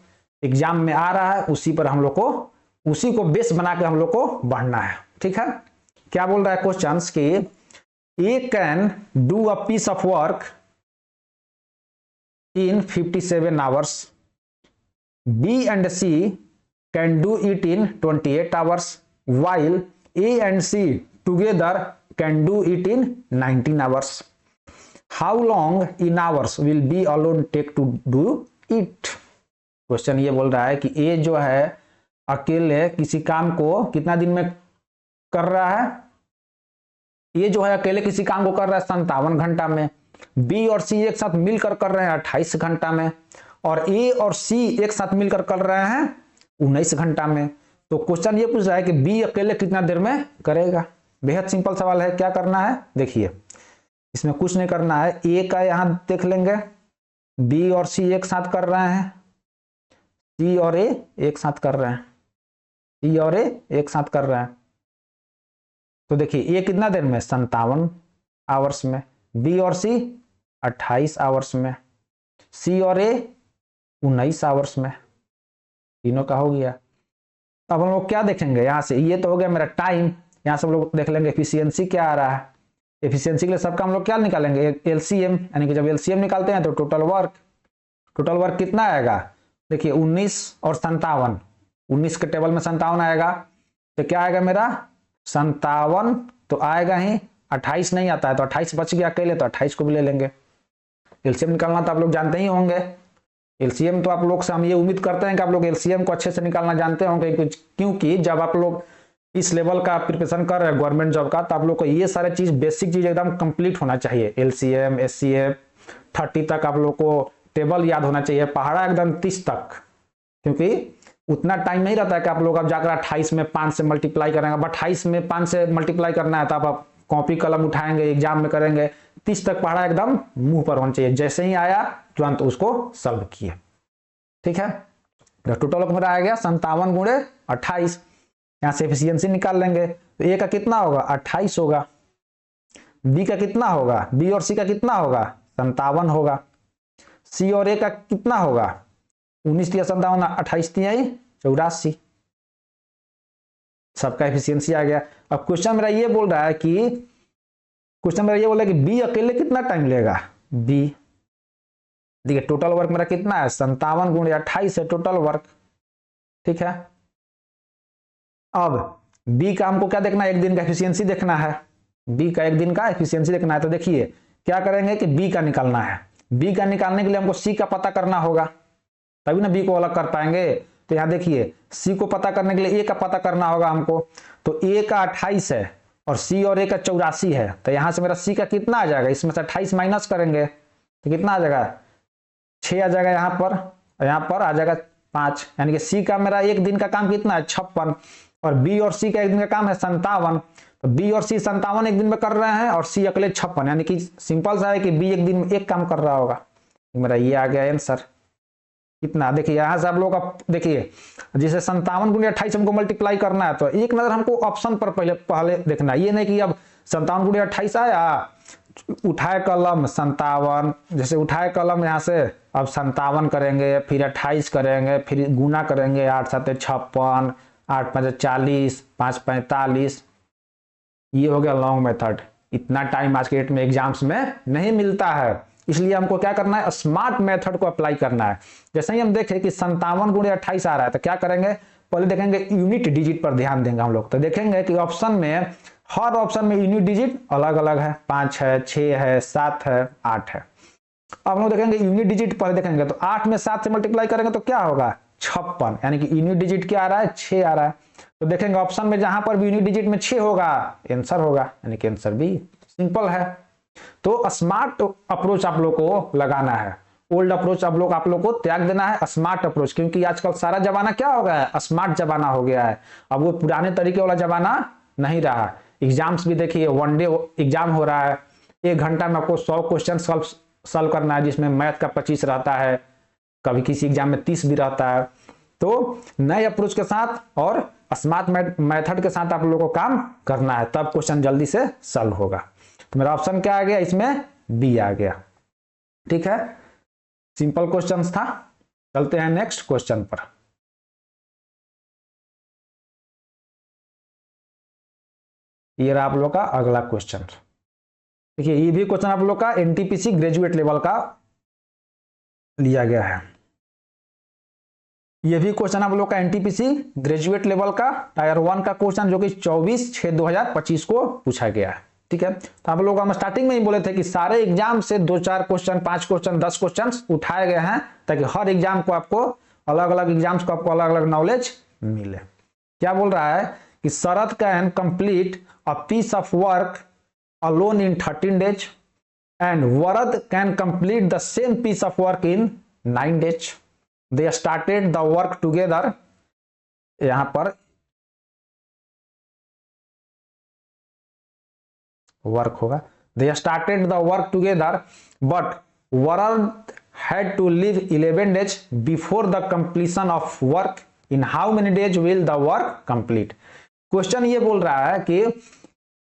एग्जाम में आ रहा है उसी पर हम लोग को, उसी को बेस बना के हम लोग को बढ़ना है। ठीक है, क्या बोल रहा है क्वेश्चन कि a can do a piece of work in 57 hours, B and C can do it in 28 hours, while A and C together can do it in 19 hours. How long in hours will B alone take to do it? Question ये बोल रहा है कि A जो है अकेले किसी काम को कितना दिन में कर रहा है? ये जो है अकेले किसी काम को कर रहा है 57 घंटा में। बी और सी एक साथ मिलकर कर रहे हैं 28 घंटा में, और ए और सी एक साथ मिलकर कर रहे हैं 19 घंटा में। तो क्वेश्चन ये पूछ रहा है कि बी अकेले कितना देर में करेगा। बेहद सिंपल सवाल है। क्या करना है? देखिए इसमें कुछ नहीं करना है। ए का यहां देख लेंगे, बी और सी एक साथ कर रहे हैं, सी और ए एक साथ कर रहे हैं, सी और ए एक साथ कर रहे हैं। तो देखिए ए कितना देर में? 57 आवर्स में, बी और सी 28 आवर्स में, सी और ए 19 आवर्स में। तीनों का हो गया। अब हम लोग क्या देखेंगे यहां से? ये तो हो गया मेरा टाइम। यहां से हम लोग देख लेंगे एफिशिएंसी क्या आ रहा है। एफिशिएंसी के लिए सबका हम लोग क्या निकालेंगे? एलसीएम। यानी कि जब एलसीएम निकालते हैं तो टोटल वर्क कितना आएगा? देखिए 19 और 57, 19 के टेबल में 57 आएगा, तो क्या आएगा मेरा? 57 तो आएगा ही, 28 नहीं आता है तो 28 बच गया अकेले, तो 28 को भी ले लेंगे। एलसीएम निकालना तो आप लोग जानते ही होंगे। एलसीएम तो आप लोग से हम ये उम्मीद करते हैं कि आप लोग एलसीएम को अच्छे से निकालना जानते होंगे, क्योंकि जब आप लोग इस लेवल का प्रिपरेशन कर रहे हैं गवर्नमेंट जॉब का, तो आप लोग को ये सारे चीज, बेसिक चीज एकदम कंप्लीट होना चाहिए। एलसीएम, एचसीएफ 30 तक आप लोग को टेबल याद होना चाहिए, पहाड़ा एकदम 30 तक, क्योंकि उतना टाइम नहीं रहता है कि आप लोग अब जाकर 28 में 5 से मल्टीप्लाई करेंगे। अब 28 में 5 से मल्टीप्लाई करना है तो आप कॉपी कलम उठाएंगे, एग्जाम में करेंगे। 30 तक पढ़ा एकदम मुंह पर होना चाहिए, जैसे ही आया तुरंत उसको सॉल्व किए। ठीक है, टोटल मेरा आ गया 57 गुणे 28। यहां से एफिशिएंसी निकाल लेंगे तो ए का कितना होगा? 28 होगा। बी का कितना होगा? बी और सी का कितना होगा? 57 होगा। सी और ए का कितना होगा? 19 दिया 57, 28 दिया 84। सबका एफिशिएंसी आ गया। अब क्वेश्चन मेरा ये बोल रहा है कि क्वेश्चन मेरा ये बोला कि बी अकेले कितना टाइम लेगा, बी देखिए टोटल वर्क मेरा कितना है 57 गुणे 28 है टोटल वर्क, ठीक है। अब बी का हमको क्या देखना है, एक दिन का एफिशिएंसी देखना है, बी का एक दिन का एफिशिएंसी देखना है। तो देखिए क्या करेंगे कि बी का निकालना है, बी का निकालने के लिए हमको सी का पता करना होगा, तभी ना बी को अलग कर पाएंगे। तो यहां देखिए सी को पता करने के लिए ए का पता करना होगा हमको, तो ए का 28 है और सी और ए का 84 है, तो यहां से मेरा सी का कितना आ जाएगा, इसमें से 28 माइनस करेंगे तो कितना आ जाएगा 6 आ जाएगा यहाँ पर आ जाएगा 5, यानी कि सी का मेरा एक दिन का काम कितना है 56 और बी और सी का एक दिन का काम है 57। तो बी और सी 57 एक दिन में कर रहे हैं और सी अकेले 56, यानी कि सिंपल सा है कि बी एक दिन में एक काम कर रहा होगा। मेरा ये आ गया आंसर कितना, देखिए यहां से आप लोग देखिए जिसे 57 गुणे 28 हमको मल्टीप्लाई करना है, तो एक नजर हमको ऑप्शन पर पहले देखना है, ये नहीं कि अब 57 गुणे 28 आया उठाए कलम 57, जैसे उठाए कलम यहाँ से अब 57 करेंगे, फिर 28 करेंगे, फिर गुना करेंगे 8 7 56, 8 5 40, 5 45, ये हो गया लॉन्ग मेथड। इतना टाइम आज के डेट में एग्जाम्स में नहीं मिलता है, इसलिए हमको क्या करना है स्मार्ट मेथड को अप्लाई करना है। जैसे ही हम देखें कि 57 गुणे 28 आ रहा है तो क्या करेंगे, पहले देखेंगे यूनिट डिजिट पर ध्यान देंगे हम लोग, तो देखेंगे कि ऑप्शन में हर ऑप्शन में यूनिट डिजिट अलग अलग है, 5 है 6 है 7 है 8 है। अब हम लोग देखेंगे यूनिट डिजिट पहले देखेंगे, तो 8 में 7 से मल्टीप्लाई करेंगे तो क्या होगा 56, यानी कि यूनिट डिजिट क्या आ रहा है 6 आ रहा है। तो देखेंगे ऑप्शन में जहां पर भी यूनिट डिजिट में 6 होगा आंसर होगा, यानी कि आंसर भी सिंपल है। तो स्मार्ट अप्रोच आप लोग को लगाना है, ओल्ड अप्रोच आप लोग को त्याग देना है, स्मार्ट अप्रोच, क्योंकि आजकल सारा जमाना क्या हो गया है स्मार्ट जमाना हो गया है, अब वो पुराने तरीके वाला जमाना नहीं रहा। एग्जाम्स भी देखिए वन डे एग्जाम हो रहा है, 1 घंटा में आपको 100 क्वेश्चन सॉल्व करना है, जिसमें मैथ का 25 रहता है, कभी किसी एग्जाम में 30 भी रहता है। तो नए अप्रोच के साथ और स्मार्ट मेथड के साथ आप लोगों को काम करना है, तब क्वेश्चन जल्दी से सॉल्व होगा। तो मेरा ऑप्शन क्या आ गया, इसमें बी आ गया, ठीक है। सिंपल क्वेश्चन था, चलते हैं नेक्स्ट क्वेश्चन पर। ये रहा आप लोग का अगला क्वेश्चन। देखिए ये भी क्वेश्चन आप लोग का एनटीपीसी ग्रेजुएट लेवल का लिया गया है, ये भी क्वेश्चन आप लोग का एनटीपीसी ग्रेजुएट लेवल का टायर 1 का क्वेश्चन, जो कि 24/6/2025 को पूछा गया है, ठीक है। तो आप लोग हम स्टार्टिंग में ही बोले थे कि सारे एग्जाम से 2-4 क्वेश्चन 5 क्वेश्चन 10 क्वेश्चन उठाए गए हैं, ताकि हर एग्जाम को आपको अलग अलग एग्जाम्स को आपको अलग अलग नॉलेज मिले। क्या बोल रहा है कि Sharad can complete a piece of work alone in 13 days and Varad can complete the same piece of work in 9 days। They started the work together, यहां पर वर्क होगा, they started the work together but Varad had to leave 11 days before the completion of work, in how many days will the work complete। Question ये बोल रहा है कि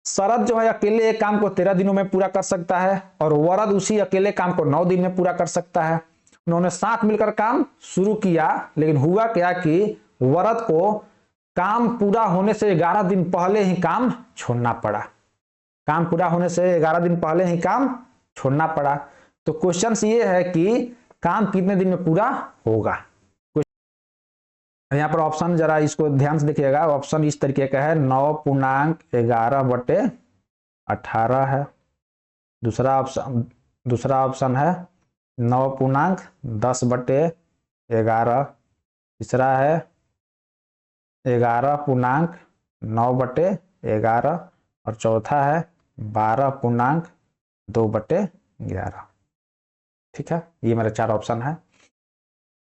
शरद जो है अकेले एक काम को 13 दिनों में पूरा कर सकता है और वरद उसी अकेले काम को 9 दिन में पूरा कर सकता है। उन्होंने साथ मिलकर काम शुरू किया, लेकिन हुआ क्या कि वरद को काम पूरा होने से 11 दिन पहले ही काम छोड़ना पड़ा, काम पूरा होने से 11 दिन पहले ही काम छोड़ना पड़ा। तो क्वेश्चन ये है कि काम कितने दिन में पूरा होगा। यहाँ पर ऑप्शन जरा इसको ध्यान से देखिएगा, ऑप्शन इस तरीके का है 9.11/18 है, दूसरा ऑप्शन है 9.10/11, तीसरा है 11.9/11 और चौथा है 12.2/11, ठीक है। ये मेरे 4 ऑप्शन है।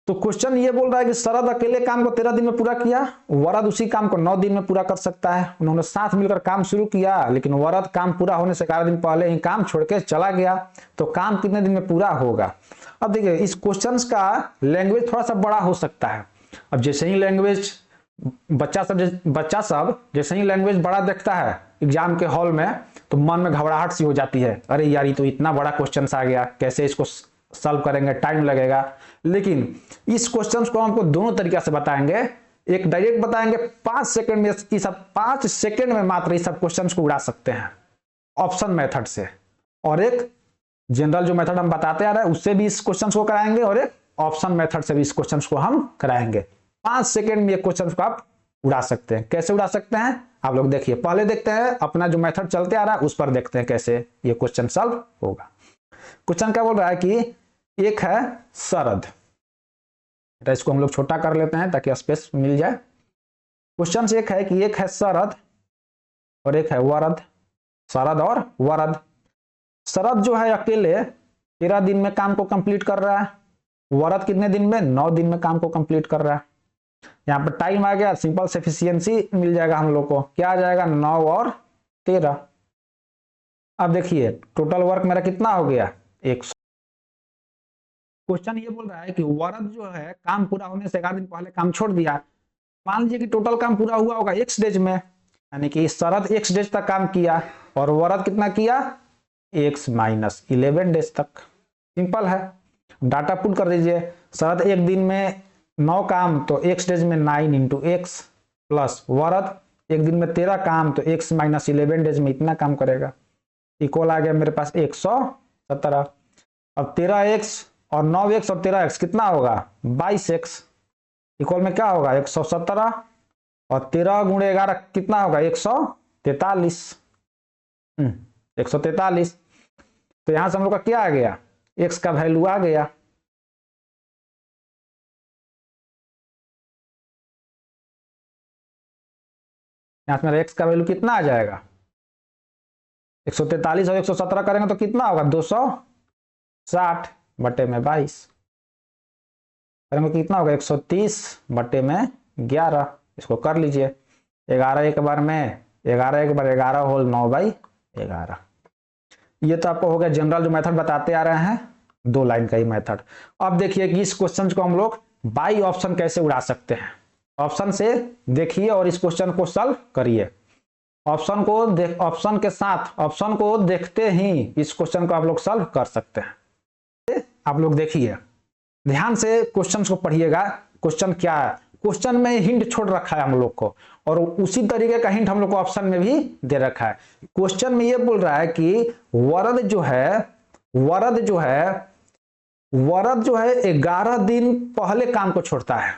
तो क्वेश्चन ये बोल रहा है कि शरद अकेले काम को 13 दिन में पूरा किया, वरद उसी काम को 9 दिन में पूरा कर सकता है। उन्होंने साथ मिलकर काम शुरू किया, लेकिन वरद काम पूरा होने से 11 दिन पहले ही काम छोड़ के चला गया, तो काम कितने दिन में पूरा होगा। अब देखिए इस क्वेश्चन का लैंग्वेज थोड़ा सा बड़ा हो सकता है। अब जैसे ही लैंग्वेज बच्चा सब जैसे ही लैंग्वेज बड़ा देखता है एग्जाम के हॉल में, तो मन में घबराहट सी हो जाती है, अरे यार ये तो इतना बड़ा क्वेश्चन आ गया, कैसे इसको सॉल्व करेंगे, टाइम लगेगा। लेकिन इस क्वेश्चन को हमको दोनों तरीका से बताएंगे, एक डायरेक्ट बताएंगे 5 सेकंड में, इस 5 सेकंड में मात्र इस सब क्वेश्चन को उड़ा सकते हैं, ऑप्शन मेथड से, और एक जनरल जो मेथड हम बताते आ रहे हैं उससे भी इस क्वेश्चन को कराएंगे, और एक ऑप्शन मेथड से भी इस क्वेश्चन को हम कराएंगे। 5 सेकेंड में ये क्वेश्चन को आप उड़ा सकते हैं। कैसे उड़ा सकते हैं आप लोग देखिए, पहले देखते हैं अपना जो मेथड चलते आ रहा है उस पर देखते हैं कैसे ये क्वेश्चन सॉल्व होगा। क्वेश्चन क्या बोल रहा है कि एक है शरद, तो इसको हम लोग छोटा कर लेते हैं ताकि स्पेस मिल जाए। क्वेश्चन एक है कि एक है शरद और एक है वरद, शरद और वरद। शरद जो है अकेले 13 दिन में काम को कंप्लीट कर रहा है, वरद कितने दिन में, 9 दिन में काम को कंप्लीट कर रहा है। यहाँ पर टाइम आ गया, सिंपल एफिशिएंसी मिल जाएगा हम लोग को, क्या आ जाएगा 9 और 13। अब देखिए टोटल वर्क मेरा कितना हो गया 100। क्वेश्चन ये बोल रहा है कि वरद जो है काम पूरा होने से 11 दिन पहले काम छोड़ दिया। मान लीजिए कि टोटल काम पूरा हुआ होगा x डेज में, यानी कि शरद x डेज तक काम किया और वरद कितना किया x माइनस 11 डेज तक। सिंपल है, डाटा पुट कर दीजिए। शरद एक दिन में 9 काम तो x डेज में 9 इंटू x प्लस वरद एक दिन में 13 काम तो x माइनस 11 डेज में इतना काम करेगा। इक्वल आ गया मेरे पास 117। अब 13x और 9x और 13x कितना होगा 22x, इक्वल में क्या होगा 117 और 13 गुणे 11 कितना होगा 143। 143। तो यहां से हम लोग का क्या आ गया x का वैल्यू आ गया। यहां से मेरा x का वैल्यू कितना आ जाएगा 143 और 117 करेंगे तो कितना होगा 260 बटे में 22 करेंगे कितना होगा 130 बटे में 11। इसको कर लीजिए 11 एक बार में 11 एक बार 11 होल 9/11। ये तो आपको हो गया जनरल जो मेथड बताते आ रहे हैं 2 लाइन का ही मेथड। अब देखिए कि इस क्वेश्चन को हम लोग बाई ऑप्शन कैसे उड़ा सकते हैं। ऑप्शन से देखिए और इस क्वेश्चन को सॉल्व करिए। ऑप्शन के साथ ऑप्शन को देखते ही इस क्वेश्चन को आप लोग सॉल्व कर सकते हैं। आप लोग देखिए ध्यान से क्वेश्चन को पढ़िएगा। क्वेश्चन क्या है, क्वेश्चन में हिंट छोड़ रखा है हम लोग को और उसी तरीके का हिंट हम लोग को ऑप्शन में भी दे रखा है। क्वेश्चन में ये बोल रहा है कि वरद जो है 11 दिन पहले काम को छोड़ता है।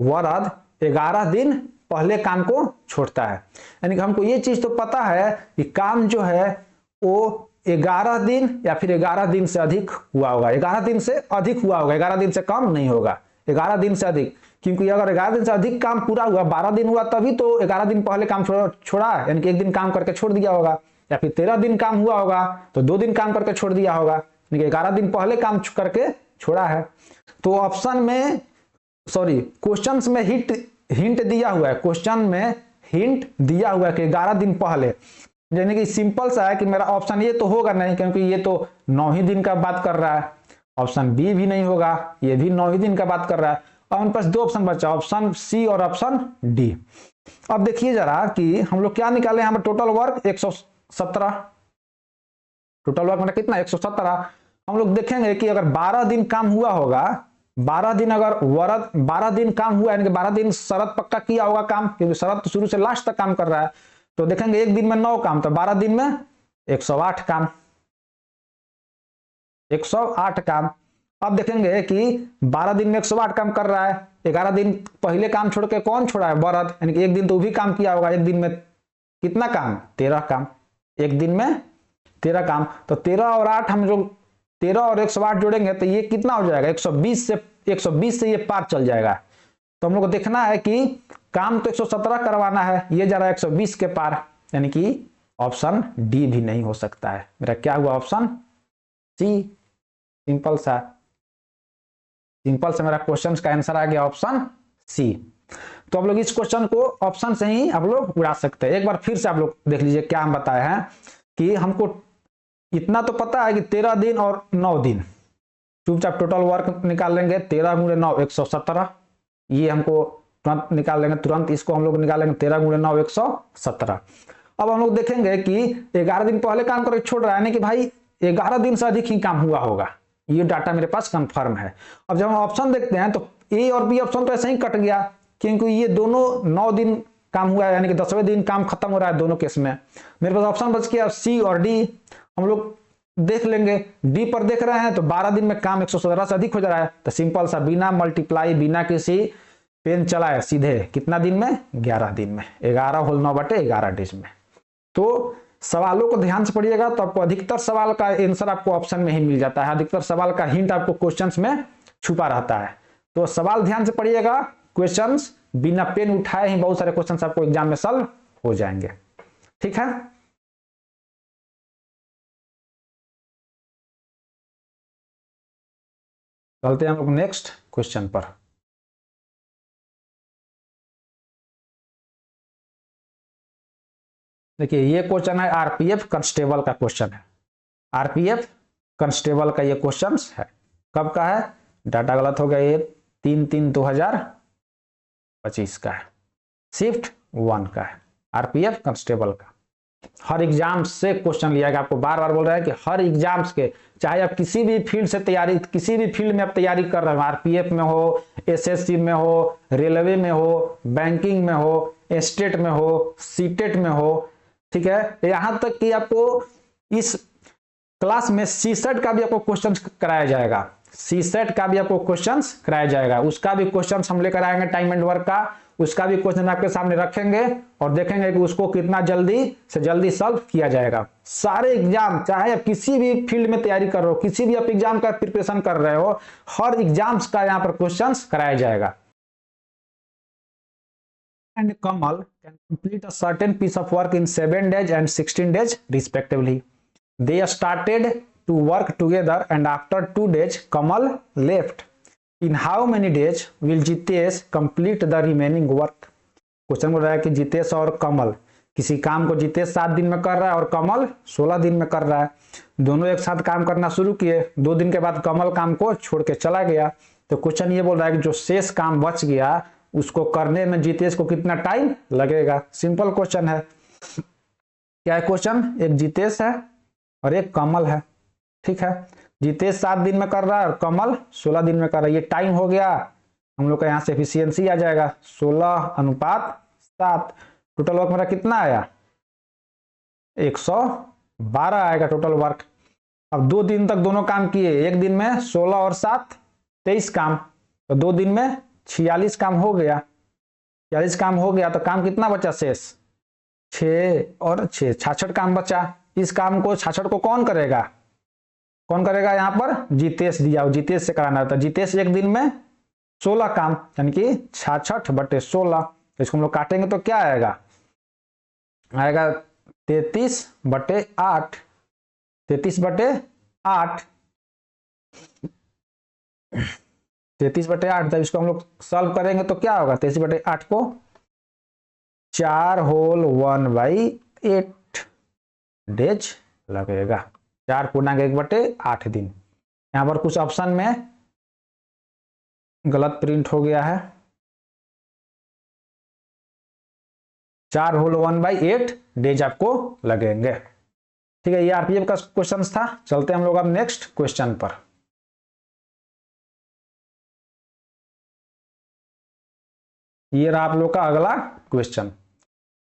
वरद 11 दिन पहले काम को छोड़ता है, यानी कि हमको ये चीज तो पता है कि काम जो है वो 11 दिन या फिर 11 दिन से अधिक हुआ होगा। 11 दिन से अधिक हुआ होगा, 11 दिन से कम नहीं होगा, 11 दिन से अधिक। क्योंकि अगर 11 दिन से अधिक काम पूरा हुआ 12 दिन हुआ तभी तो 11 दिन पहले काम छोड़ा, यानी कि 1 दिन काम करके छोड़ दिया होगा। या फिर 13 दिन काम हुआ होगा तो 2 दिन काम करके छोड़ दिया होगा, यानी कि 11 दिन पहले काम करके छोड़ा है। तो ऑप्शन में क्वेश्चन में हिंट दिया हुआ है, क्वेश्चन में हिंट दिया हुआ है कि 11 दिन पहले, यानी कि सिंपल सा है कि मेरा ऑप्शन ये तो होगा नहीं क्योंकि ये तो 9 ही दिन का बात कर रहा है। ऑप्शन बी भी नहीं होगा, ये भी 9 ही दिन का बात कर रहा है। अब हमारे पास 2 ऑप्शन बचा, ऑप्शन सी और ऑप्शन डी। अब देखिए जरा कि हम लोग क्या निकाले, यहाँ पर टोटल वर्क 117, टोटल वर्क मतलब कितना 117। हम लोग देखेंगे कि अगर 12 दिन काम हुआ होगा, 12 दिन अगर वरद 12 दिन काम हुआ यानी कि 12 दिन शरद पक्का किया होगा काम, क्योंकि शरद तो शुरू से लास्ट तक काम कर रहा है। तो देखेंगे 1 दिन में 9 काम तो 12 दिन में 108 काम, 108 काम। अब देखेंगे कि 12 दिन में 108 काम कर रहा है, 11 दिन पहले काम छोड़ के कौन छोड़ा है वरद, यानी कि 1 दिन तो भी काम किया होगा। 1 दिन में कितना काम 13 काम, 1 दिन में 13 काम। तो 13 और 8 हम लोग 13 और 108 जोड़ेंगे तो ये कितना हो जाएगा 120 से ये पार चल जाएगा। तो हम लोग को देखना है कि काम तो 117 करवाना है, ये जा रहा है 120 के पार, यानी कि ऑप्शन डी भी नहीं हो सकता है। मेरा क्या हुआ ऑप्शन सी। सिंपल से मेरा क्वेश्चन का आंसर आ गया ऑप्शन सी। तो आप लोग इस क्वेश्चन को ऑप्शन से ही आप लोग उड़ा सकते हैं। एक बार फिर से आप लोग देख लीजिए क्या हम बताए हैं कि हमको इतना तो पता है कि 13 दिन और 9 दिन, चुपचाप टोटल वर्क निकाल लेंगे 13 गुणे 9 117, ये हमको तुरंत निकाल लेंगे, तुरंत इसको हम लोग निकालेंगे 13 गुणे 9 117। अब हम लोग देखेंगे कि 11 दिन पहले काम करके छोड़ रहा है, यानी कि भाई 11 दिन से अधिक ही काम हुआ होगा, ये डाटा मेरे पास कंफर्म है। अब जब हम ऑप्शन देखते हैं तो ए और बी ऑप्शन तो ऐसे ही कट गया, क्योंकि ये दोनों 9 दिन काम हुआ है, यानी कि 10वें दिन काम खत्म हो रहा है दोनों केस में। मेरे पास ऑप्शन बच गया सी और डी, हम लोग देख लेंगे। डी पर देख रहे हैं तो 12 दिन में काम 117 से अधिक हो जा रहा है, तो सिंपल सा बिना मल्टीप्लाई बिना किसी पेन चलाए सीधे कितना दिन में, 11 दिन में, 11 होल 9/11 डेज में। तो सवालों को ध्यान से पढ़िएगा तो आपको अधिकतर सवाल का आंसर आपको ऑप्शन में ही मिल जाता है, अधिकतर सवाल का हिंट आपको क्वेश्चंस में छुपा रहता है। तो सवाल ध्यान से पढ़िएगा, क्वेश्चंस बिना पेन उठाए ही बहुत सारे क्वेश्चंस आपको एग्जाम में सॉल्व हो जाएंगे। ठीक है, चलते हैं हम लोग नेक्स्ट क्वेश्चन पर। देखिए ये क्वेश्चन है आरपीएफ कांस्टेबल का क्वेश्चन है, आरपीएफ कांस्टेबल का ये क्वेश्चन है। कब का है, डाटा गलत हो गया, ये 3/3/2025 का है, शिफ्ट 1 का है, आरपीएफ कांस्टेबल का। हर एग्जाम से क्वेश्चन लिया गया, आपको बार बार बोल रहा है कि हर एग्जाम्स के, चाहे आप किसी भी फील्ड से तैयारी, किसी भी फील्ड में आप तैयारी कर रहे हो, आरपीएफ में हो, एसएससी में हो, रेलवे में हो, बैंकिंग में हो, स्टेट में हो, सीटेट में हो, ठीक है, यहां तक कि आपको इस क्लास में सीसेट का भी आपको क्वेश्चन कराया जाएगा, सीसेट का भी आपको क्वेश्चंस कराया जाएगा, उसका भी क्वेश्चंस हम लेकर आएंगे, टाइम एंड वर्क का, उसका भी क्वेश्चन आपके सामने रखेंगे और देखेंगे कि उसको कितना जल्दी से जल्दी सॉल्व किया जाएगा। सारे एग्जाम, चाहे आप किसी भी फील्ड में तैयारी कर रहे हो, किसी भी आप एग्जाम का प्रिपरेशन कर रहे हो, हर एग्जाम्स का यहाँ पर क्वेश्चंस कराया जाएगा। And Kamal can complete a certain piece of work in 7 days and 16 days respectively. They started to work together and after 2 days Kamal left. In how many days will Jitesh complete the remaining work? Question बोल रहा है कि जितेश और कमल, किसी काम को जितेश 7 दिन में कर रहा है और कमल 16 दिन में कर रहा है। दोनों एक साथ काम करना शुरू किए, 2 दिन के बाद कमल काम को छोड़ के चला गया। तो क्वेश्चन ये बोल रहा है कि जो शेष काम बच गया उसको करने में जितेश को कितना टाइम लगेगा। सिंपल क्वेश्चन है। क्या है क्वेश्चन, एक जितेश है और एक कमल है, ठीक है। जितेश 7 दिन में कर रहा है और कमल 16 दिन में कर रहा है। ये टाइम हो गया, हम लोग का यहाँ से एफिशिएंसी आ जाएगा 16:7। टोटल वर्क मेरा कितना आया, 112 आएगा टोटल वर्क। अब 2 दिन तक दोनों काम किए, एक दिन में 16 और 7 23 काम, तो 2 दिन में 46 काम हो गया। 46 काम हो गया तो काम कितना बचा शेष, 6 और 6 66 काम बचा। इस काम को 66 को कौन करेगा, कौन करेगा, यहाँ पर जितेश दिया, जितेश से कराना था। जितेश एक दिन में 16 काम, यानी कि 66/16। तो इसको हम लोग काटेंगे तो क्या आएगा, आएगा 33/8, 33/8, 33/8। तब इसको हम लोग सॉल्व करेंगे तो क्या होगा, 33/8 को 4 होल 1/8 डेज लगेगा, 4×1/8 दिन। यहां पर कुछ ऑप्शन में गलत प्रिंट हो गया है, 4 होल 1/8 डेज आपको लगेंगे, ठीक है। ये आरपीएफ का क्वेश्चन था। चलते हम लोग अब नेक्स्ट क्वेश्चन पर। ये रहा आप लोग का अगला क्वेश्चन।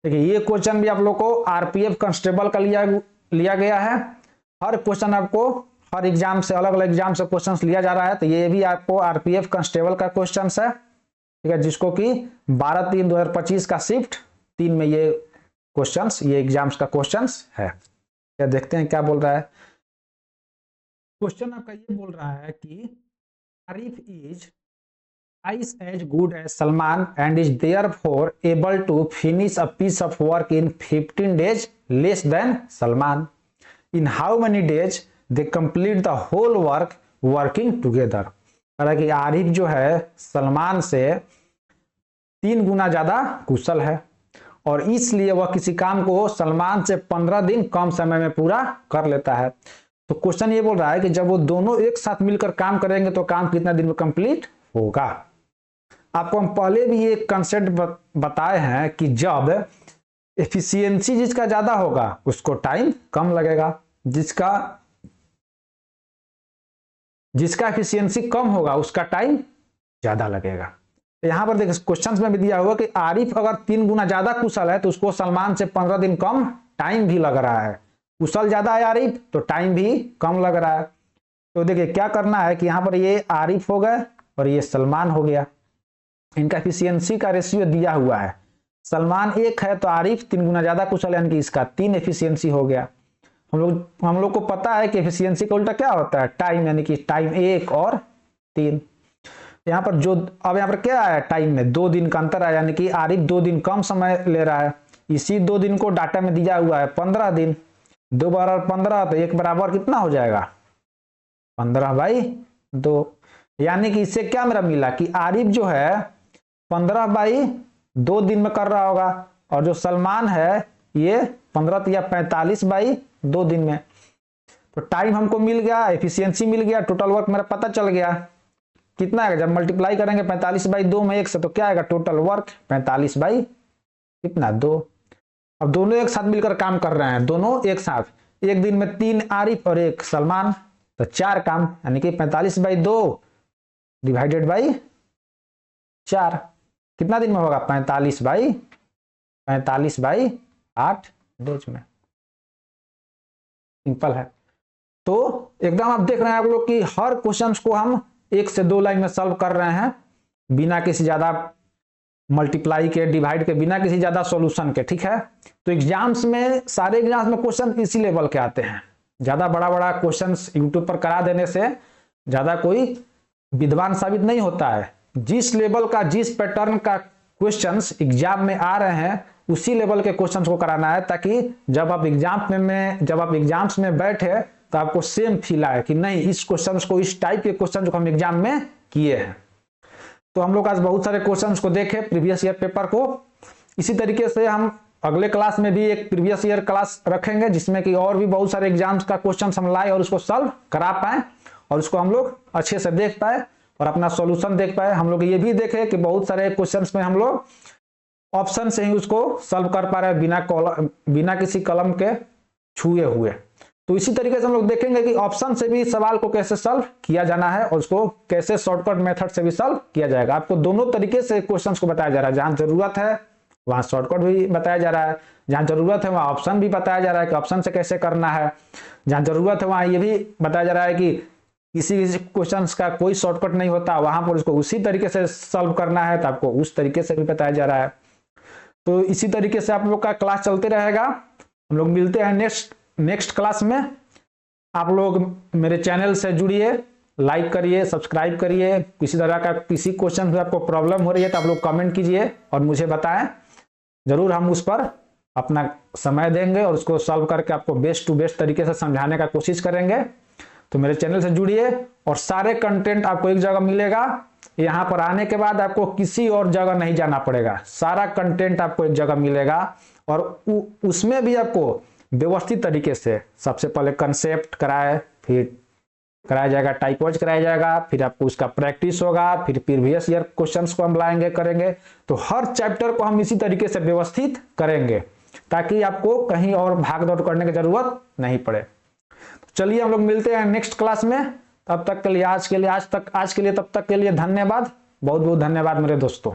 देखिए ये क्वेश्चन भी आप लोग को आरपीएफ कांस्टेबल का लिया गया है। हर क्वेश्चन आपको हर एग्जाम से, अलग अलग एग्जाम से क्वेश्चंस लिया जा रहा है। तो ये भी आपको आरपीएफ कांस्टेबल का क्वेश्चन है, ठीक है, जिसको कि 12/3/2025 का शिफ्ट 3 में ये क्वेश्चंस, ये एग्जाम्स का क्वेश्चंस है। क्या देखते हैं क्या बोल रहा है क्वेश्चन। आपका ये बोल रहा है कि Arif is twice as good as Salman and is therefore able to finish a piece of work in 15 days less than Salman. In how many days they complete the whole work working together? हालांकि आरिफ जो है सलमान से 3 गुना ज्यादा कुशल है और इसलिए वह किसी काम को सलमान से 15 दिन कम समय में पूरा कर लेता है। तो क्वेश्चन ये बोल रहा है कि जब वो दोनों एक साथ मिलकर काम करेंगे तो काम कितना दिन में कंप्लीट होगा। आपको हम पहले भी ये कंसेप्ट बताए हैं कि जब एफिशिएंसी जिसका ज्यादा होगा उसको टाइम कम लगेगा, जिसका एफिशिएंसी कम होगा उसका टाइम ज्यादा लगेगा। तो यहाँ पर देखिए क्वेश्चंस में भी दिया हुआ कि आरिफ अगर 3 गुना ज्यादा कुशल है तो उसको सलमान से 15 दिन कम टाइम भी लग रहा है। कुशल ज्यादा है आरिफ तो टाइम भी कम लग रहा है। तो देखिए क्या करना है कि यहाँ पर ये आरिफ हो गया और ये सलमान हो गया। इनका एफिशिएंसी का रेशियो दिया हुआ है। सलमान 1 है तो आरिफ 3 गुना ज्यादा कुशल है, यानी कि इसका 3 एफिशिएंसी हो गया। हम लोग को पता है कि एफिशिएंसी का उल्टा क्या होता है, टाइम, यानी कि टाइम 1 और 3। यहाँ पर जो अब यहाँ पर क्या आया, टाइम में 2 दिन का अंतर आया, यानी कि आरिफ 2 दिन कम समय ले रहा है। इसी 2 दिन को डाटा में दिया हुआ है 15 दिन। 2 बार 15 तो 1 बराबर कितना हो जाएगा 15/2। यानी कि इससे क्या मेरा मिला कि आरिफ जो है 15/2 दिन में कर रहा होगा और जो सलमान है ये 15 या 45/2 दिन में। तो टाइम हमको मिल गया, एफिशिएंसी मिल गया, टोटल वर्क मेरा पता चल गया कितना आएगा। जब मल्टीप्लाई करेंगे 45/2 में 1 से तो क्या आएगा, टोटल वर्क 45/2। अब दोनों एक साथ मिलकर काम कर रहे हैं, दोनों एक साथ। एक दिन में 3 आरिफ और 1 सलमान, तो 4 काम, यानी कि 45/2 डिवाइडेड बाई 4 कितना दिन में होगा 45/8 डेज में। सिंपल है। तो एकदम आप देख रहे हैं आप लोग कि हर क्वेश्चंस को हम 1 से 2 लाइन में सॉल्व कर रहे हैं, बिना किसी ज्यादा मल्टीप्लाई के, डिवाइड के, बिना किसी ज्यादा सॉल्यूशन के। ठीक है। तो एग्जाम्स में, सारे एग्जाम्स में क्वेश्चन इसी लेवल के आते हैं। ज्यादा बड़ा बड़ा क्वेश्चंस यूट्यूब पर करा देने से ज्यादा कोई विद्वान साबित नहीं होता है। जिस लेवल का, जिस पैटर्न का क्वेश्चंस एग्जाम में आ रहे हैं उसी लेवल के क्वेश्चंस को कराना है, ताकि जब आप एग्जाम्स में बैठे तो आपको सेम फील आए कि नहीं, इस क्वेश्चंस को, इस टाइप के क्वेश्चन जो हम एग्जाम में किए हैं। तो हम लोग आज बहुत सारे क्वेश्चंस को देखे, प्रीवियस ईयर पेपर को। इसी तरीके से हम अगले क्लास में भी एक प्रीवियस ईयर क्लास रखेंगे, जिसमें कि और भी बहुत सारे एग्जाम्स का क्वेश्चन हम लाए और उसको सॉल्व करा पाए और उसको हम लोग अच्छे से देख पाए और अपना सॉल्यूशन देख पाए। हम लोग ये भी देखे कि बहुत सारे क्वेश्चंस में हम लोग ऑप्शन से ही उसको सॉल्व कर पा रहे हैं, बिना किसी कलम के छुए हुए। तो इसी तरीके से हम लोग देखेंगे कि ऑप्शन से भी सवाल को कैसे सॉल्व किया जाना है और उसको कैसे शॉर्टकट मेथड से भी सॉल्व किया जाएगा। आपको दोनों तरीके से क्वेश्चंस को बताया जा रहा है, जहां जरूरत है वहां शॉर्टकट भी बताया जा रहा है, जहां जरूरत है वहां ऑप्शन भी बताया जा रहा है कि ऑप्शन से कैसे करना है, जहां जरूरत है वहां ये भी बताया जा रहा है कि किसी क्वेश्चंस का कोई शॉर्टकट नहीं होता, वहां पर उसको उसी तरीके से सॉल्व करना है तो आपको उस तरीके से भी बताया जा रहा है। तो इसी तरीके से आप लोग का क्लास चलते रहेगा। हम लोग मिलते हैं नेक्स्ट क्लास में। आप लोग मेरे चैनल से जुड़िए, लाइक करिए, सब्सक्राइब करिए। किसी तरह का किसी क्वेश्चन में आपको प्रॉब्लम हो रही है तो आप लोग कमेंट कीजिए और मुझे बताएं। जरूर हम उस पर अपना समय देंगे और उसको सॉल्व करके आपको बेस्ट टू बेस्ट तरीके से समझाने का कोशिश करेंगे। तो मेरे चैनल से जुड़िए और सारे कंटेंट आपको एक जगह मिलेगा। यहाँ पर आने के बाद आपको किसी और जगह नहीं जाना पड़ेगा, सारा कंटेंट आपको एक जगह मिलेगा और उसमें भी आपको व्यवस्थित तरीके से सबसे पहले कंसेप्ट कराए, फिर कराया जाएगा टाइपॉइज कराया जाएगा, फिर आपको उसका प्रैक्टिस होगा, फिर प्रीवियस ईयर क्वेश्चंस को हम लाएंगे करेंगे। तो हर चैप्टर को हम इसी तरीके से व्यवस्थित करेंगे ताकि आपको कहीं और भाग दौड़ करने की जरूरत नहीं पड़े। चलिए हम लोग मिलते हैं नेक्स्ट क्लास में। तब तक के लिए, आज के लिए तब तक के लिए धन्यवाद, बहुत बहुत धन्यवाद मेरे दोस्तों।